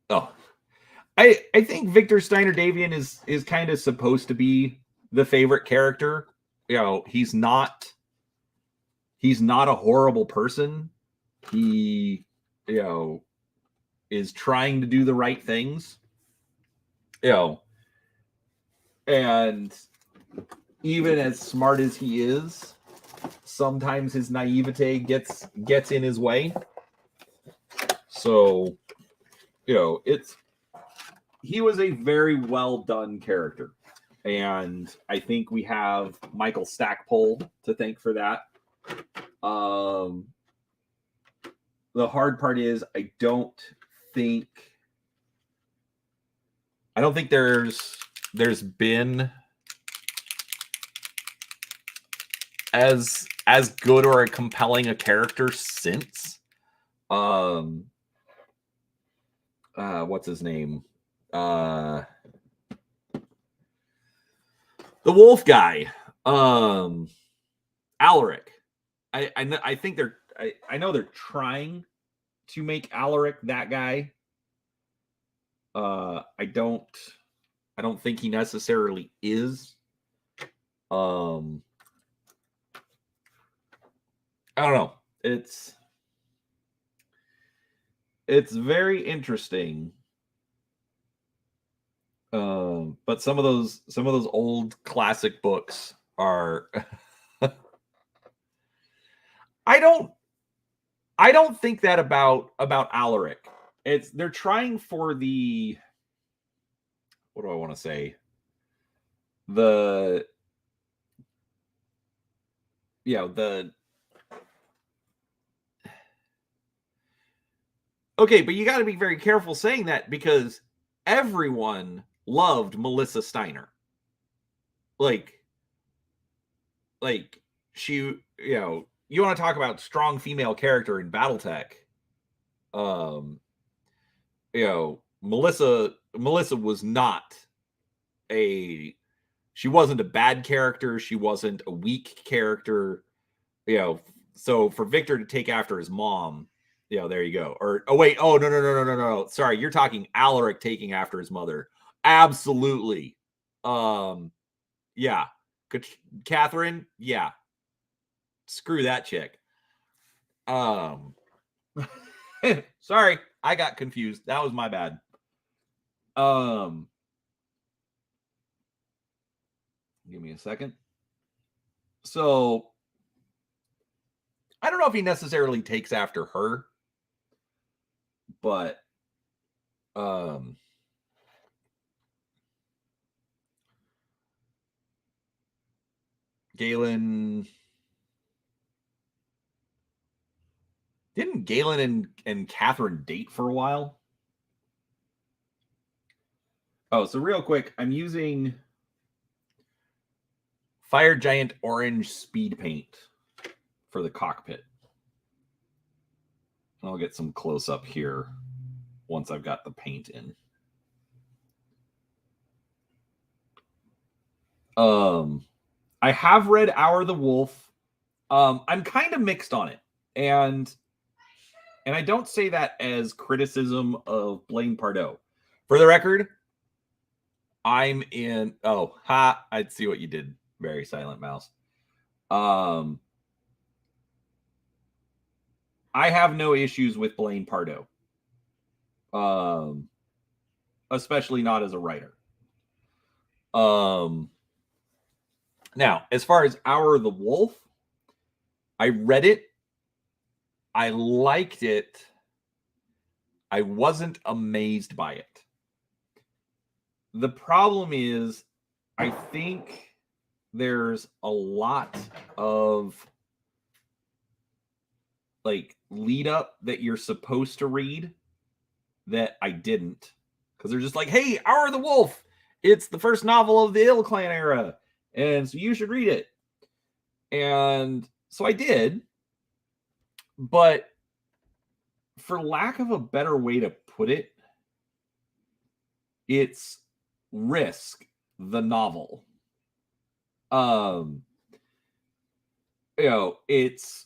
Oh, I think Victor Steiner Davian is kind of supposed to be the favorite character. He's not a horrible person. He, is trying to do the right things. you know, and even as smart as he is, sometimes his naivete gets in his way. So, he was a very well done character. And I think we have Michael Stackpole to thank for that. The hard part is I don't think there's been as good or a compelling a character since. What's his name? The wolf guy. Alaric. I think I know they're trying to make Alaric that guy. I don't think he necessarily is. I don't know. It's very interesting. But some of those old classic books are I don't think that about Alaric. They're trying for the, what do I want to say? The okay, but you got to be very careful saying that because everyone loved Melissa Steiner. Like she, you want to talk about strong female character in Battletech. Melissa was not she wasn't a bad character. She wasn't a weak character. So for Victor to take after his mom, there you go. Or, oh, wait. Oh, no. Sorry. You're talking Alaric taking after his mother. Absolutely. Yeah. Catherine. Yeah. Screw that chick. Sorry. I got confused. That was my bad. Give me a second. So I don't know if he necessarily takes after her, but Galen, didn't Galen and Catherine date for a while? Oh, so real quick, I'm using Fire Giant Orange Speed Paint for the cockpit. I'll get some close up here once I've got the paint in. I have read Hour the Wolf. I'm kind of mixed on it. And I don't say that as criticism of Blaine Pardoe. For the record, I'm in. Oh, I'd see what you did. Very Silent Mouse. I have no issues with Blaine Pardoe. Especially not as a writer. Now, as far as Hour of the Wolf, I read it. I liked it. I wasn't amazed by it. The problem is, I think there's a lot of lead up that you're supposed to read that I didn't, because they're just like, hey, Hour of the Wolf, it's the first novel of the Ill Clan era, and so you should read it. And so I did, but for lack of a better way to put it, it's Risk, the novel. It's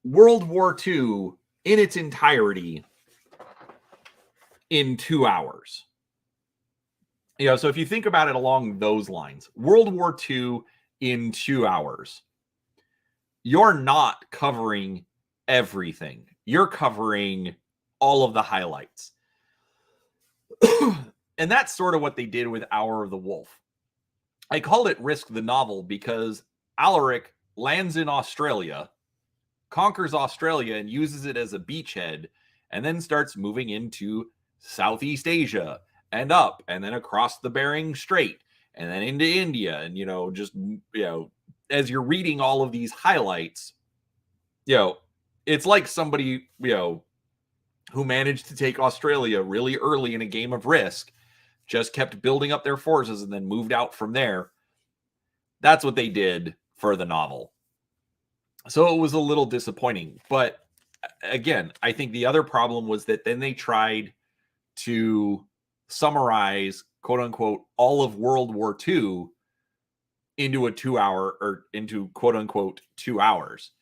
World War II in its entirety in 2 hours. So if you think about it along those lines, World War II in 2 hours, you're not covering everything. You're covering all of the highlights. And that's sort of what they did with Hour of the Wolf. I called it Risk the Novel because Alaric lands in Australia, conquers Australia, and uses it as a beachhead, and then starts moving into Southeast Asia and up, and then across the Bering Strait, and then into India. And, just, as you're reading all of these highlights, it's like somebody, who managed to take Australia really early in a game of Risk, just kept building up their forces and then moved out from there. That's what they did for the novel. So it was a little disappointing. But again, I think the other problem was that then they tried to summarize, quote unquote, all of World War II into a 2 hour, or into quote unquote 2 hours.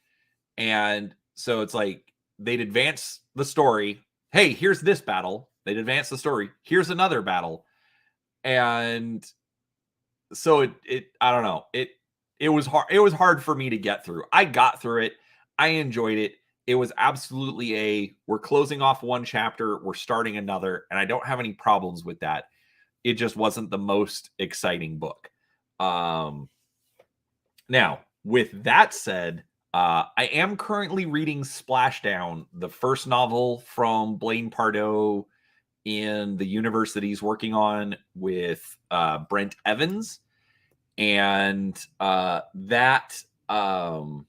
And so it's like they'd advance the story. Hey, here's this battle. They'd advance the story. Here's another battle. And so it I don't know. It was hard. It was hard for me to get through. I got through it. I enjoyed it. It was absolutely we're closing off one chapter, we're starting another, and I don't have any problems with that. It just wasn't the most exciting book. Now, with that said, I am currently reading Splashdown, the first novel from Blaine Pardoe in the universe that he's working on with Brent Evans. And that I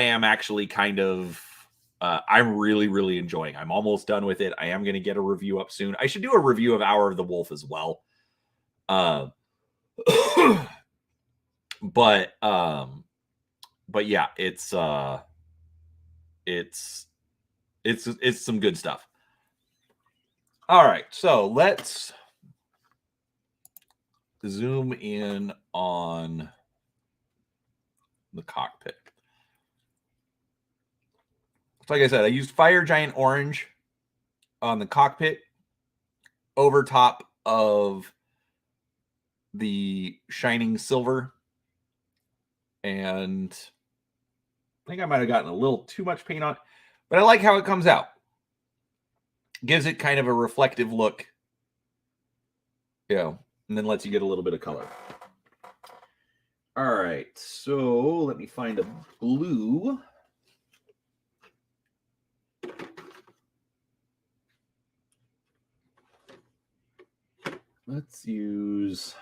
am actually kind of I'm really, really enjoying. I'm almost done with it. I am going to get a review up soon. I should do a review of Hour of the Wolf as well. But yeah, it's some good stuff. All right, so let's zoom in on the cockpit. Like I said, I used Fire Giant Orange on the cockpit over top of the Shining Silver. And I think I might have gotten a little too much paint on, but I like how it comes out. Gives it kind of a reflective look, and then lets you get a little bit of color. All right, so let me find a blue. Let's use...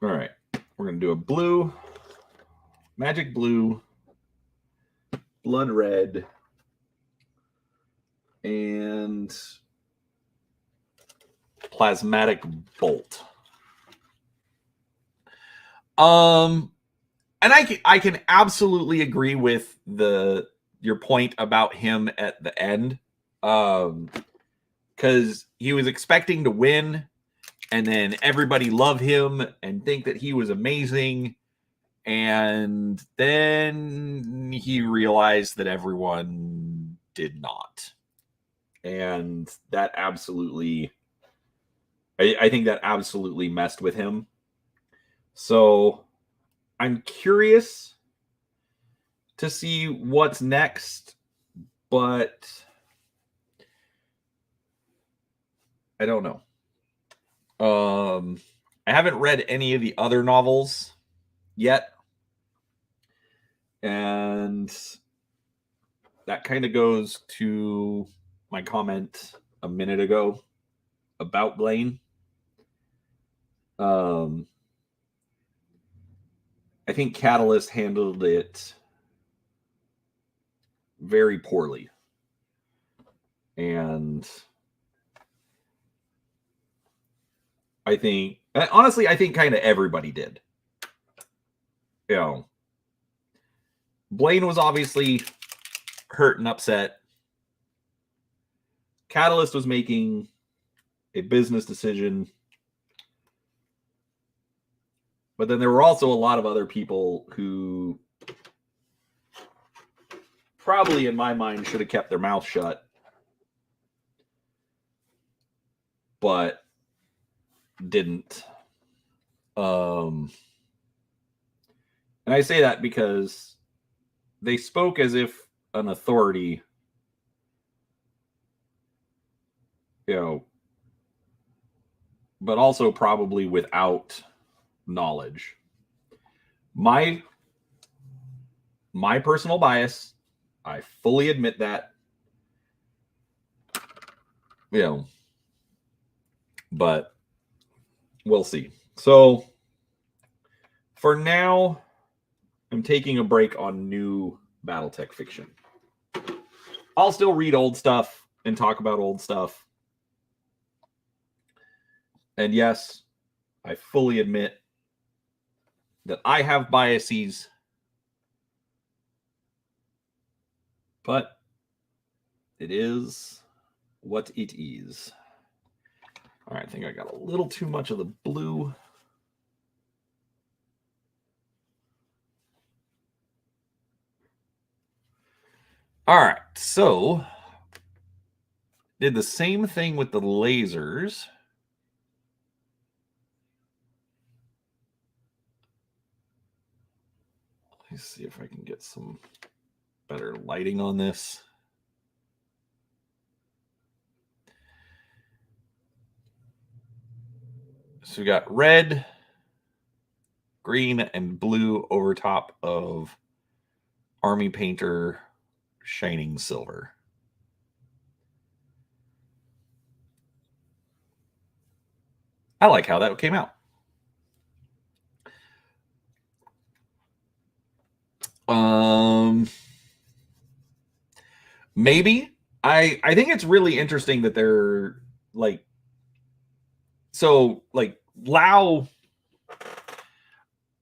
All right, we're going to do a blue, magic blue, blood red, and plasmatic bolt. And I can absolutely agree with your point about him at the end, because he was expecting to win, and then everybody love him and think that he was amazing, and then he realized that everyone did not, and that absolutely, I think that absolutely messed with him. So I'm curious to see what's next, but I don't know. I haven't read any of the other novels yet, and that kind of goes to my comment a minute ago about Blaine. I think Catalyst handled it very poorly, and I think, honestly, I think kind of everybody did. Blaine was obviously hurt and upset. Catalyst was making a business decision. But then there were also a lot of other people who probably, in my mind, should have kept their mouth shut. But didn't. And I say that because they spoke as if an authority you know, but also probably without knowledge. My personal bias, I fully admit that, you know, but we'll see. So for now, I'm taking a break on new Battletech fiction. I'll still read old stuff and talk about old stuff. And yes, I fully admit that I have biases, but it is what it is. All right, I think I got a little too much of the blue. All right, so did the same thing with the lasers. Let's see if I can get some better lighting on this. So we got red, green, and blue over top of Army Painter Shining Silver. I like how that came out. Maybe. I think it's really interesting that they're like, so like Lao,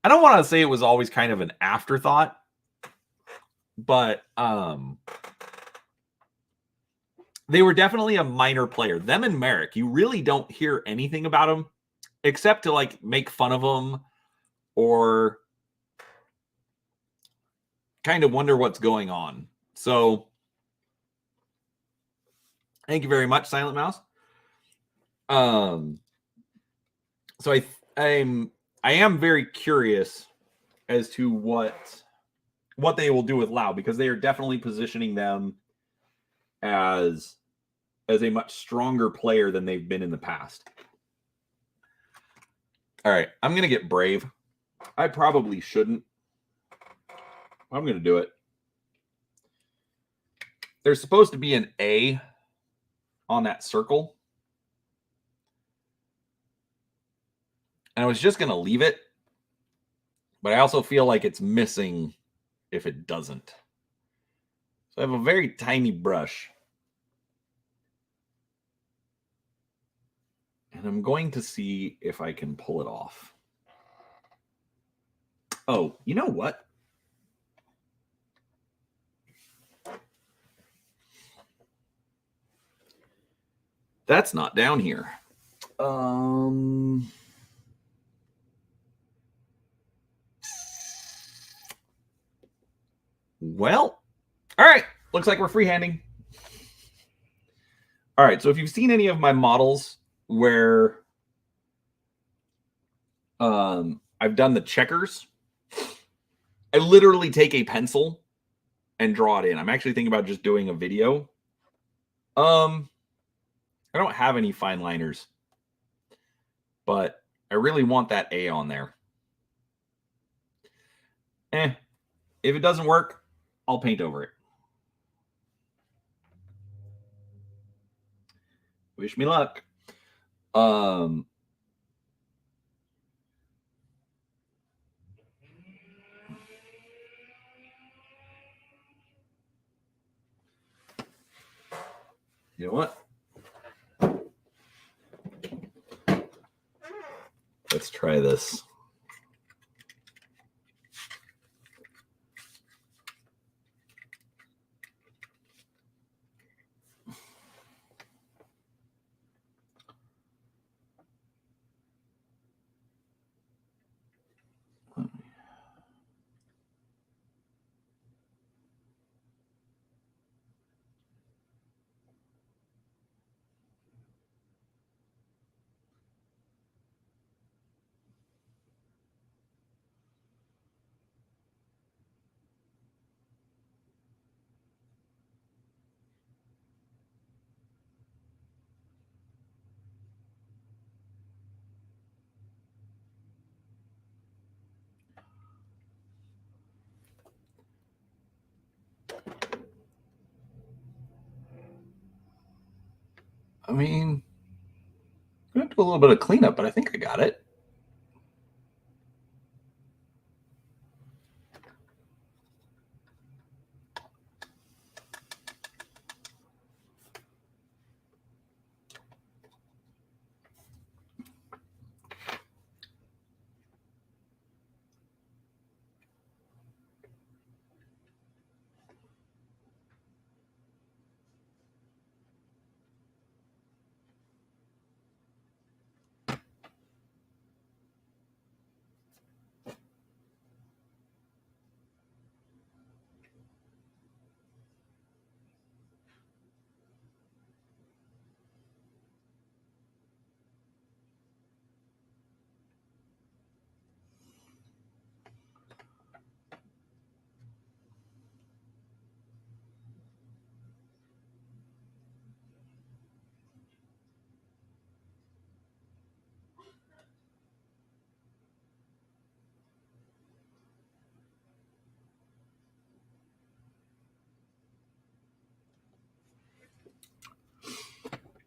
I don't want to say it was always kind of an afterthought, but they were definitely a minor player. Them and Merrick, you really don't hear anything about them except to like make fun of them or kind of wonder what's going on. So thank you very much, Silent Mouse. So I am very curious as to what they will do with Lao, because they are definitely positioning them as a much stronger player than they've been in the past. All right, I'm going to get brave. I probably shouldn't. I'm going to do it. There's supposed to be an A on that circle. And I was just going to leave it, but I also feel like it's missing if it doesn't. So I have a very tiny brush. And I'm going to see if I can pull it off. Oh, you know what? That's not down here. Well, all right. Looks like we're freehanding. All right. So if you've seen any of my models where I've done the checkers, I literally take a pencil and draw it in. I'm actually thinking about just doing a video. I don't have any fine liners, but I really want that A on there. If it doesn't work, I'll paint over it. Wish me luck. You know what? Let's try this. I mean, I'm going to do a little bit of cleanup, but I think I got it.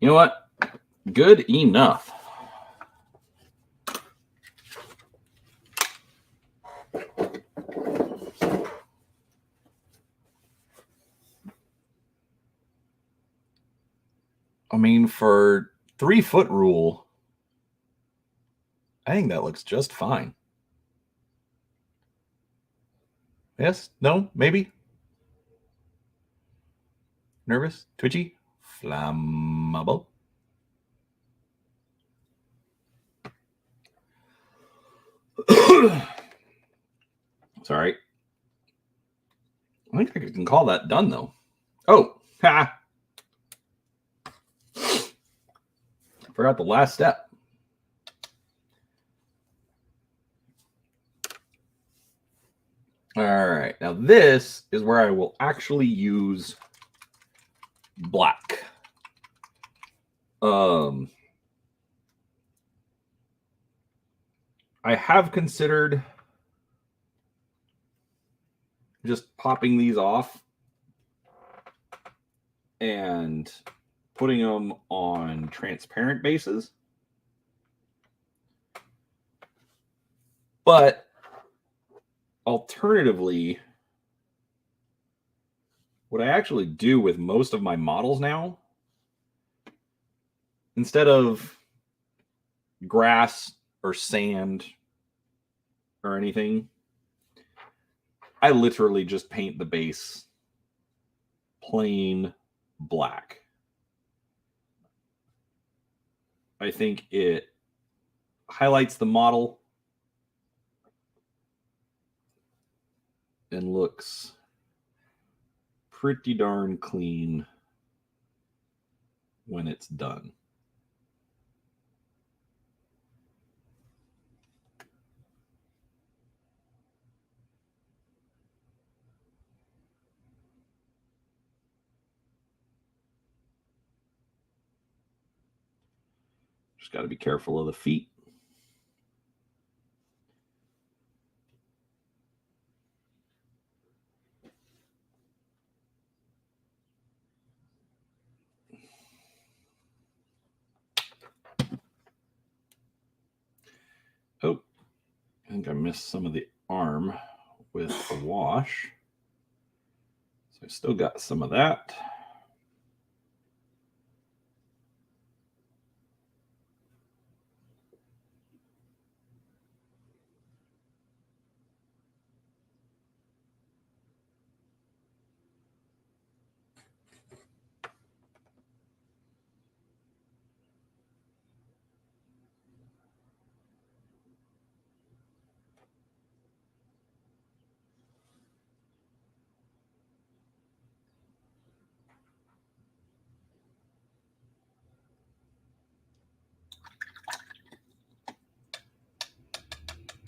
You know what? Good enough. I mean, for 3-foot rule, I think that looks just fine. Yes? No? Maybe? Nervous? Twitchy? Flammable? Sorry. I think I can call that done, though. Oh, ha! Forgot the last step. All right, now this is where I will actually use black. I have considered just popping these off and putting them on transparent bases. But alternatively, what I actually do with most of my models now, instead of grass or sand or anything, I literally just paint the base plain black. I think it highlights the model and looks pretty darn clean when it's done. Just got to be careful of the feet. Oh, I think I missed some of the arm with the wash. So I still got some of that.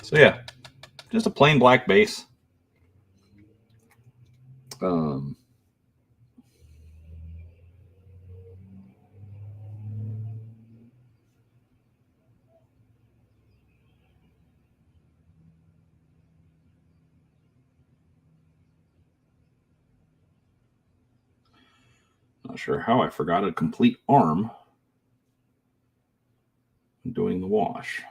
So yeah, just a plain black base. Not sure how I forgot a complete arm doing the wash.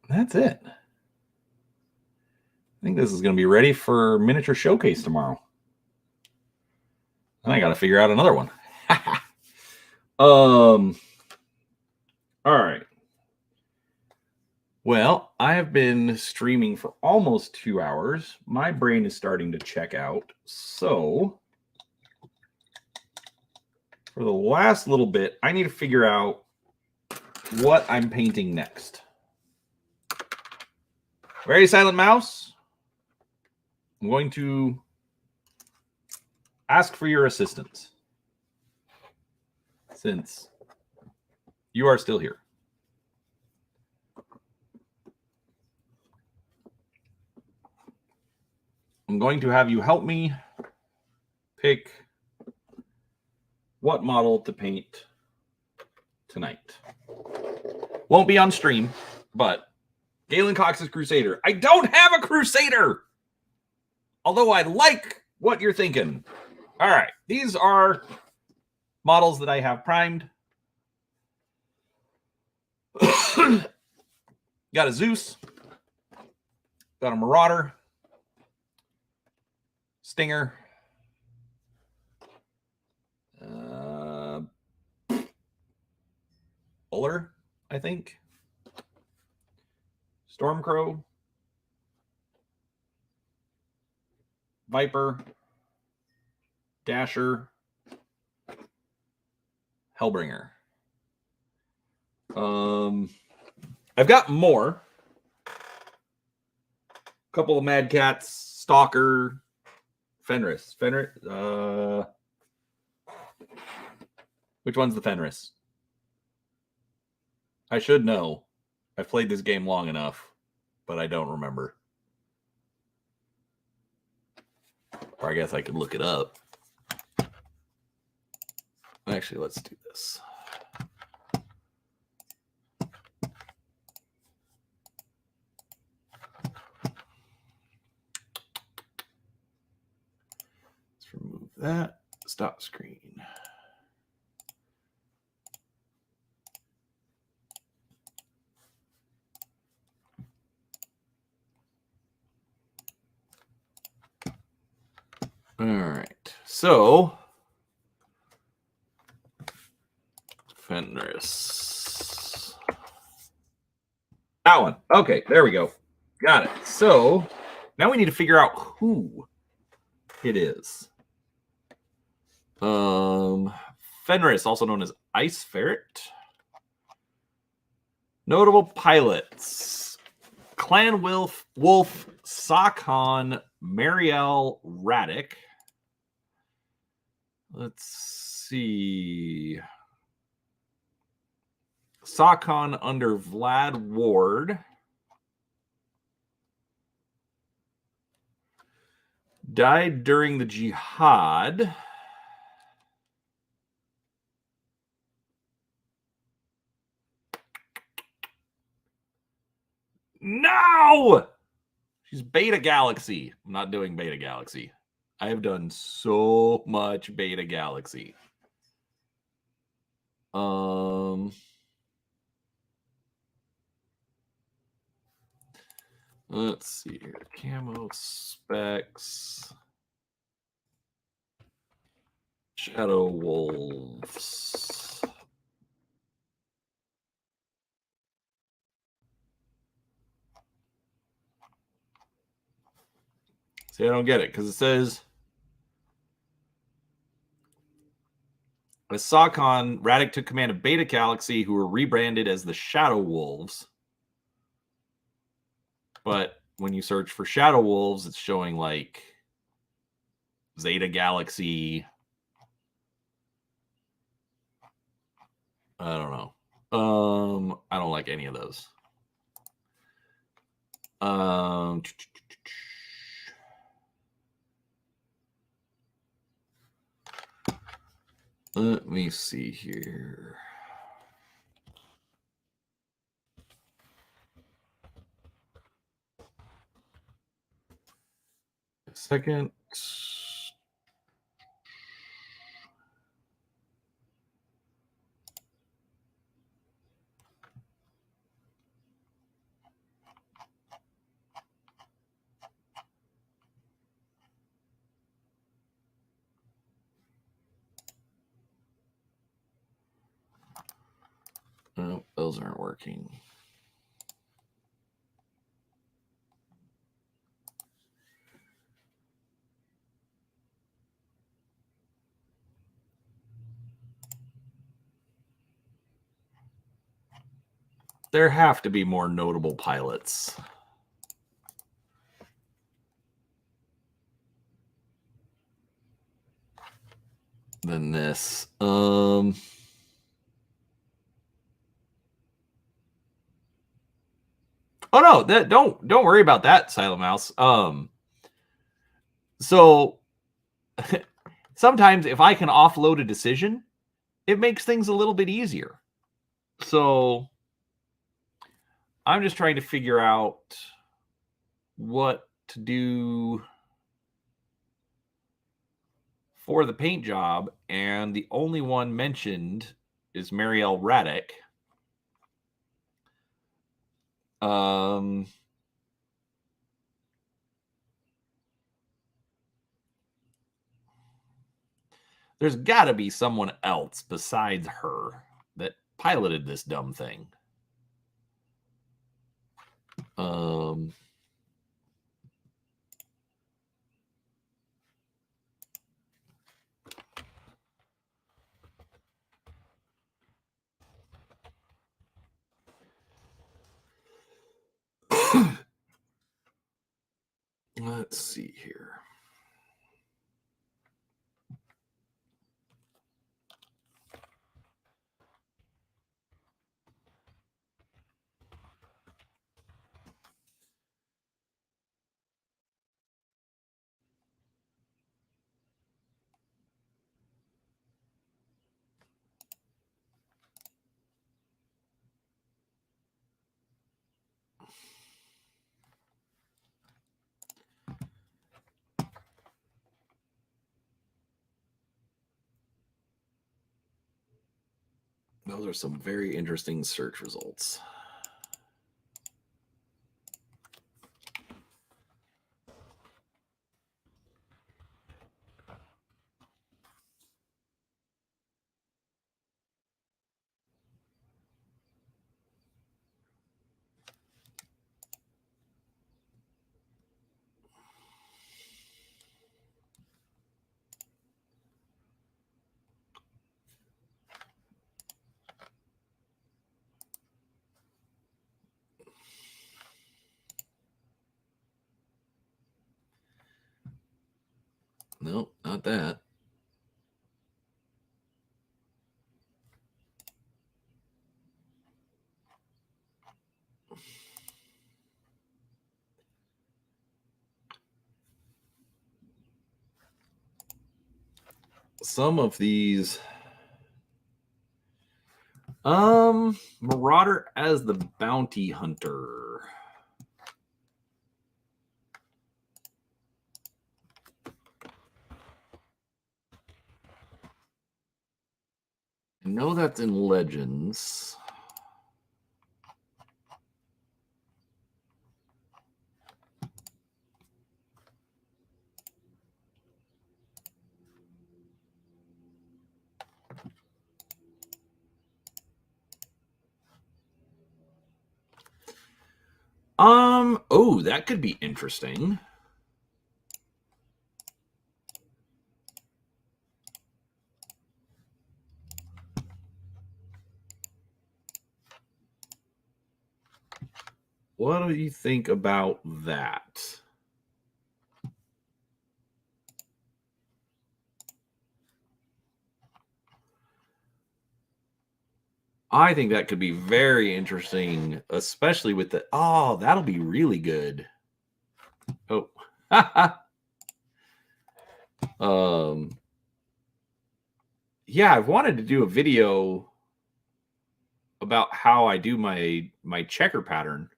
That's it. I think this is going to be ready for miniature showcase tomorrow. And I got to figure out another one. All right. Well, I have been streaming for almost 2 hours. My brain is starting to check out. So for the last little bit, I need to figure out what I'm painting next. Very Silent Mouse, I'm going to ask for your assistance since you are still here. I'm going to have you help me pick what model to paint tonight. Won't be on stream, but Galen Cox's Crusader. I don't have a Crusader! Although I like what you're thinking. All right, these are models that I have primed. Got a Zeus. Got a Marauder. Stinger. Buller, I think. Stormcrow. Viper. Dasher. Hellbringer. I've got more. A couple of Mad Cats, Stalker, Fenris. Which one's the Fenris? I should know. I've played this game long enough, but I don't remember. Or I guess I could look it up. Actually, let's do this. Let's remove that. Stop screen. All right. So, Fenris. That one. Okay, there we go. Got it. So, now we need to figure out who it is. Fenris, also known as Ice Ferret. Notable pilots. Clan Wolf, Sakhan, Marielle Raddick. Let's see. Sakhan under Vlad Ward. Died during the Jihad. No! She's Beta Galaxy. I'm not doing Beta Galaxy. I have done so much Beta Galaxy. Let's see here. Camo specs. Shadow Wolves. See, I don't get it because it says as Sakhan, Raddick took command of Beta Galaxy, who were rebranded as the Shadow Wolves. But when you search for Shadow Wolves, it's showing like Zeta Galaxy. I don't know. I don't like any of those. Let me see here. Second. No, those aren't working. There have to be more notable pilots than this. Oh no, don't worry about that, Silent Mouse. So sometimes if I can offload a decision, it makes things a little bit easier. So I'm just trying to figure out what to do for the paint job, and the only one mentioned is Marielle Raddick. There's got to be someone else besides her that piloted this dumb thing. Let's see here. Those are some very interesting search results. Nope, not that. Some of these Marauder as the bounty hunter. I know that's in Legends. Oh, that could be interesting. What do you think about that? I think that could be very interesting, especially with the that'll be really good. Oh. Yeah, I've wanted to do a video about how I do my checker pattern.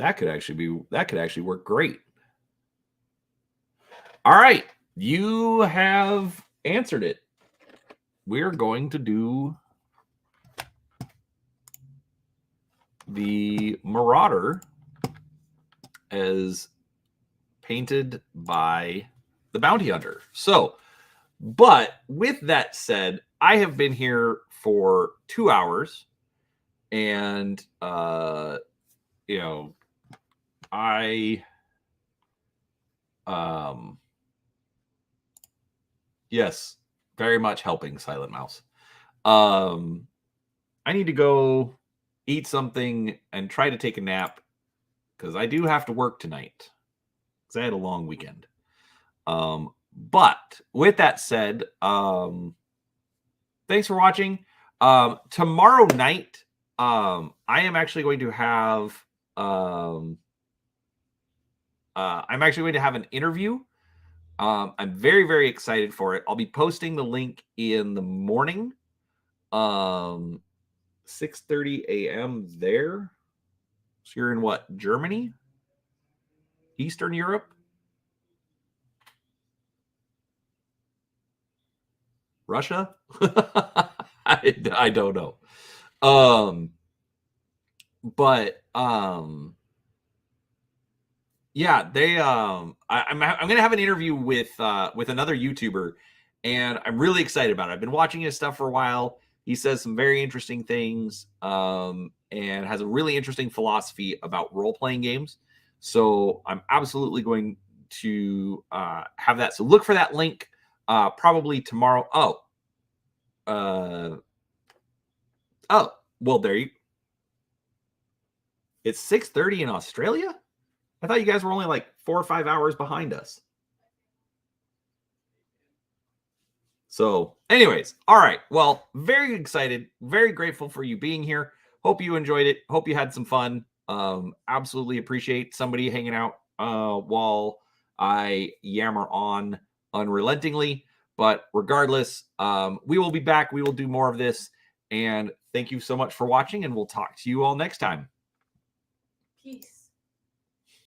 That could actually work great. All right, you have answered it. We're going to do the Marauder as painted by the Bounty Hunter. So, but with that said, I have been here for 2 hours, and you know, I yes, very much helping Silent Mouse. I need to go eat something and try to take a nap because I do have to work tonight because I had a long weekend. But with that said, thanks for watching. Tomorrow night, I am actually going to have I'm actually going to have an interview. I'm very, very excited for it. I'll be posting the link in the morning. 6:30 a.m. there. So you're in what, Germany? Eastern Europe? Russia? I don't know. But yeah, they I'm gonna have an interview with another YouTuber, and I'm really excited about it. I've been watching his stuff for a while. He says some very interesting things, and has a really interesting philosophy about role-playing games. So I'm absolutely going to have that. So look for that link probably tomorrow. Oh, well, there you. It's 6:30 in Australia. I thought you guys were only like 4 or 5 hours behind us. So, anyways, all right. Well, very excited, very grateful for you being here. Hope you enjoyed it. Hope you had some fun. Absolutely appreciate somebody hanging out while I yammer on unrelentingly. But regardless, we will be back. We will do more of this. And thank you so much for watching, and we'll talk to you all next time. Peace.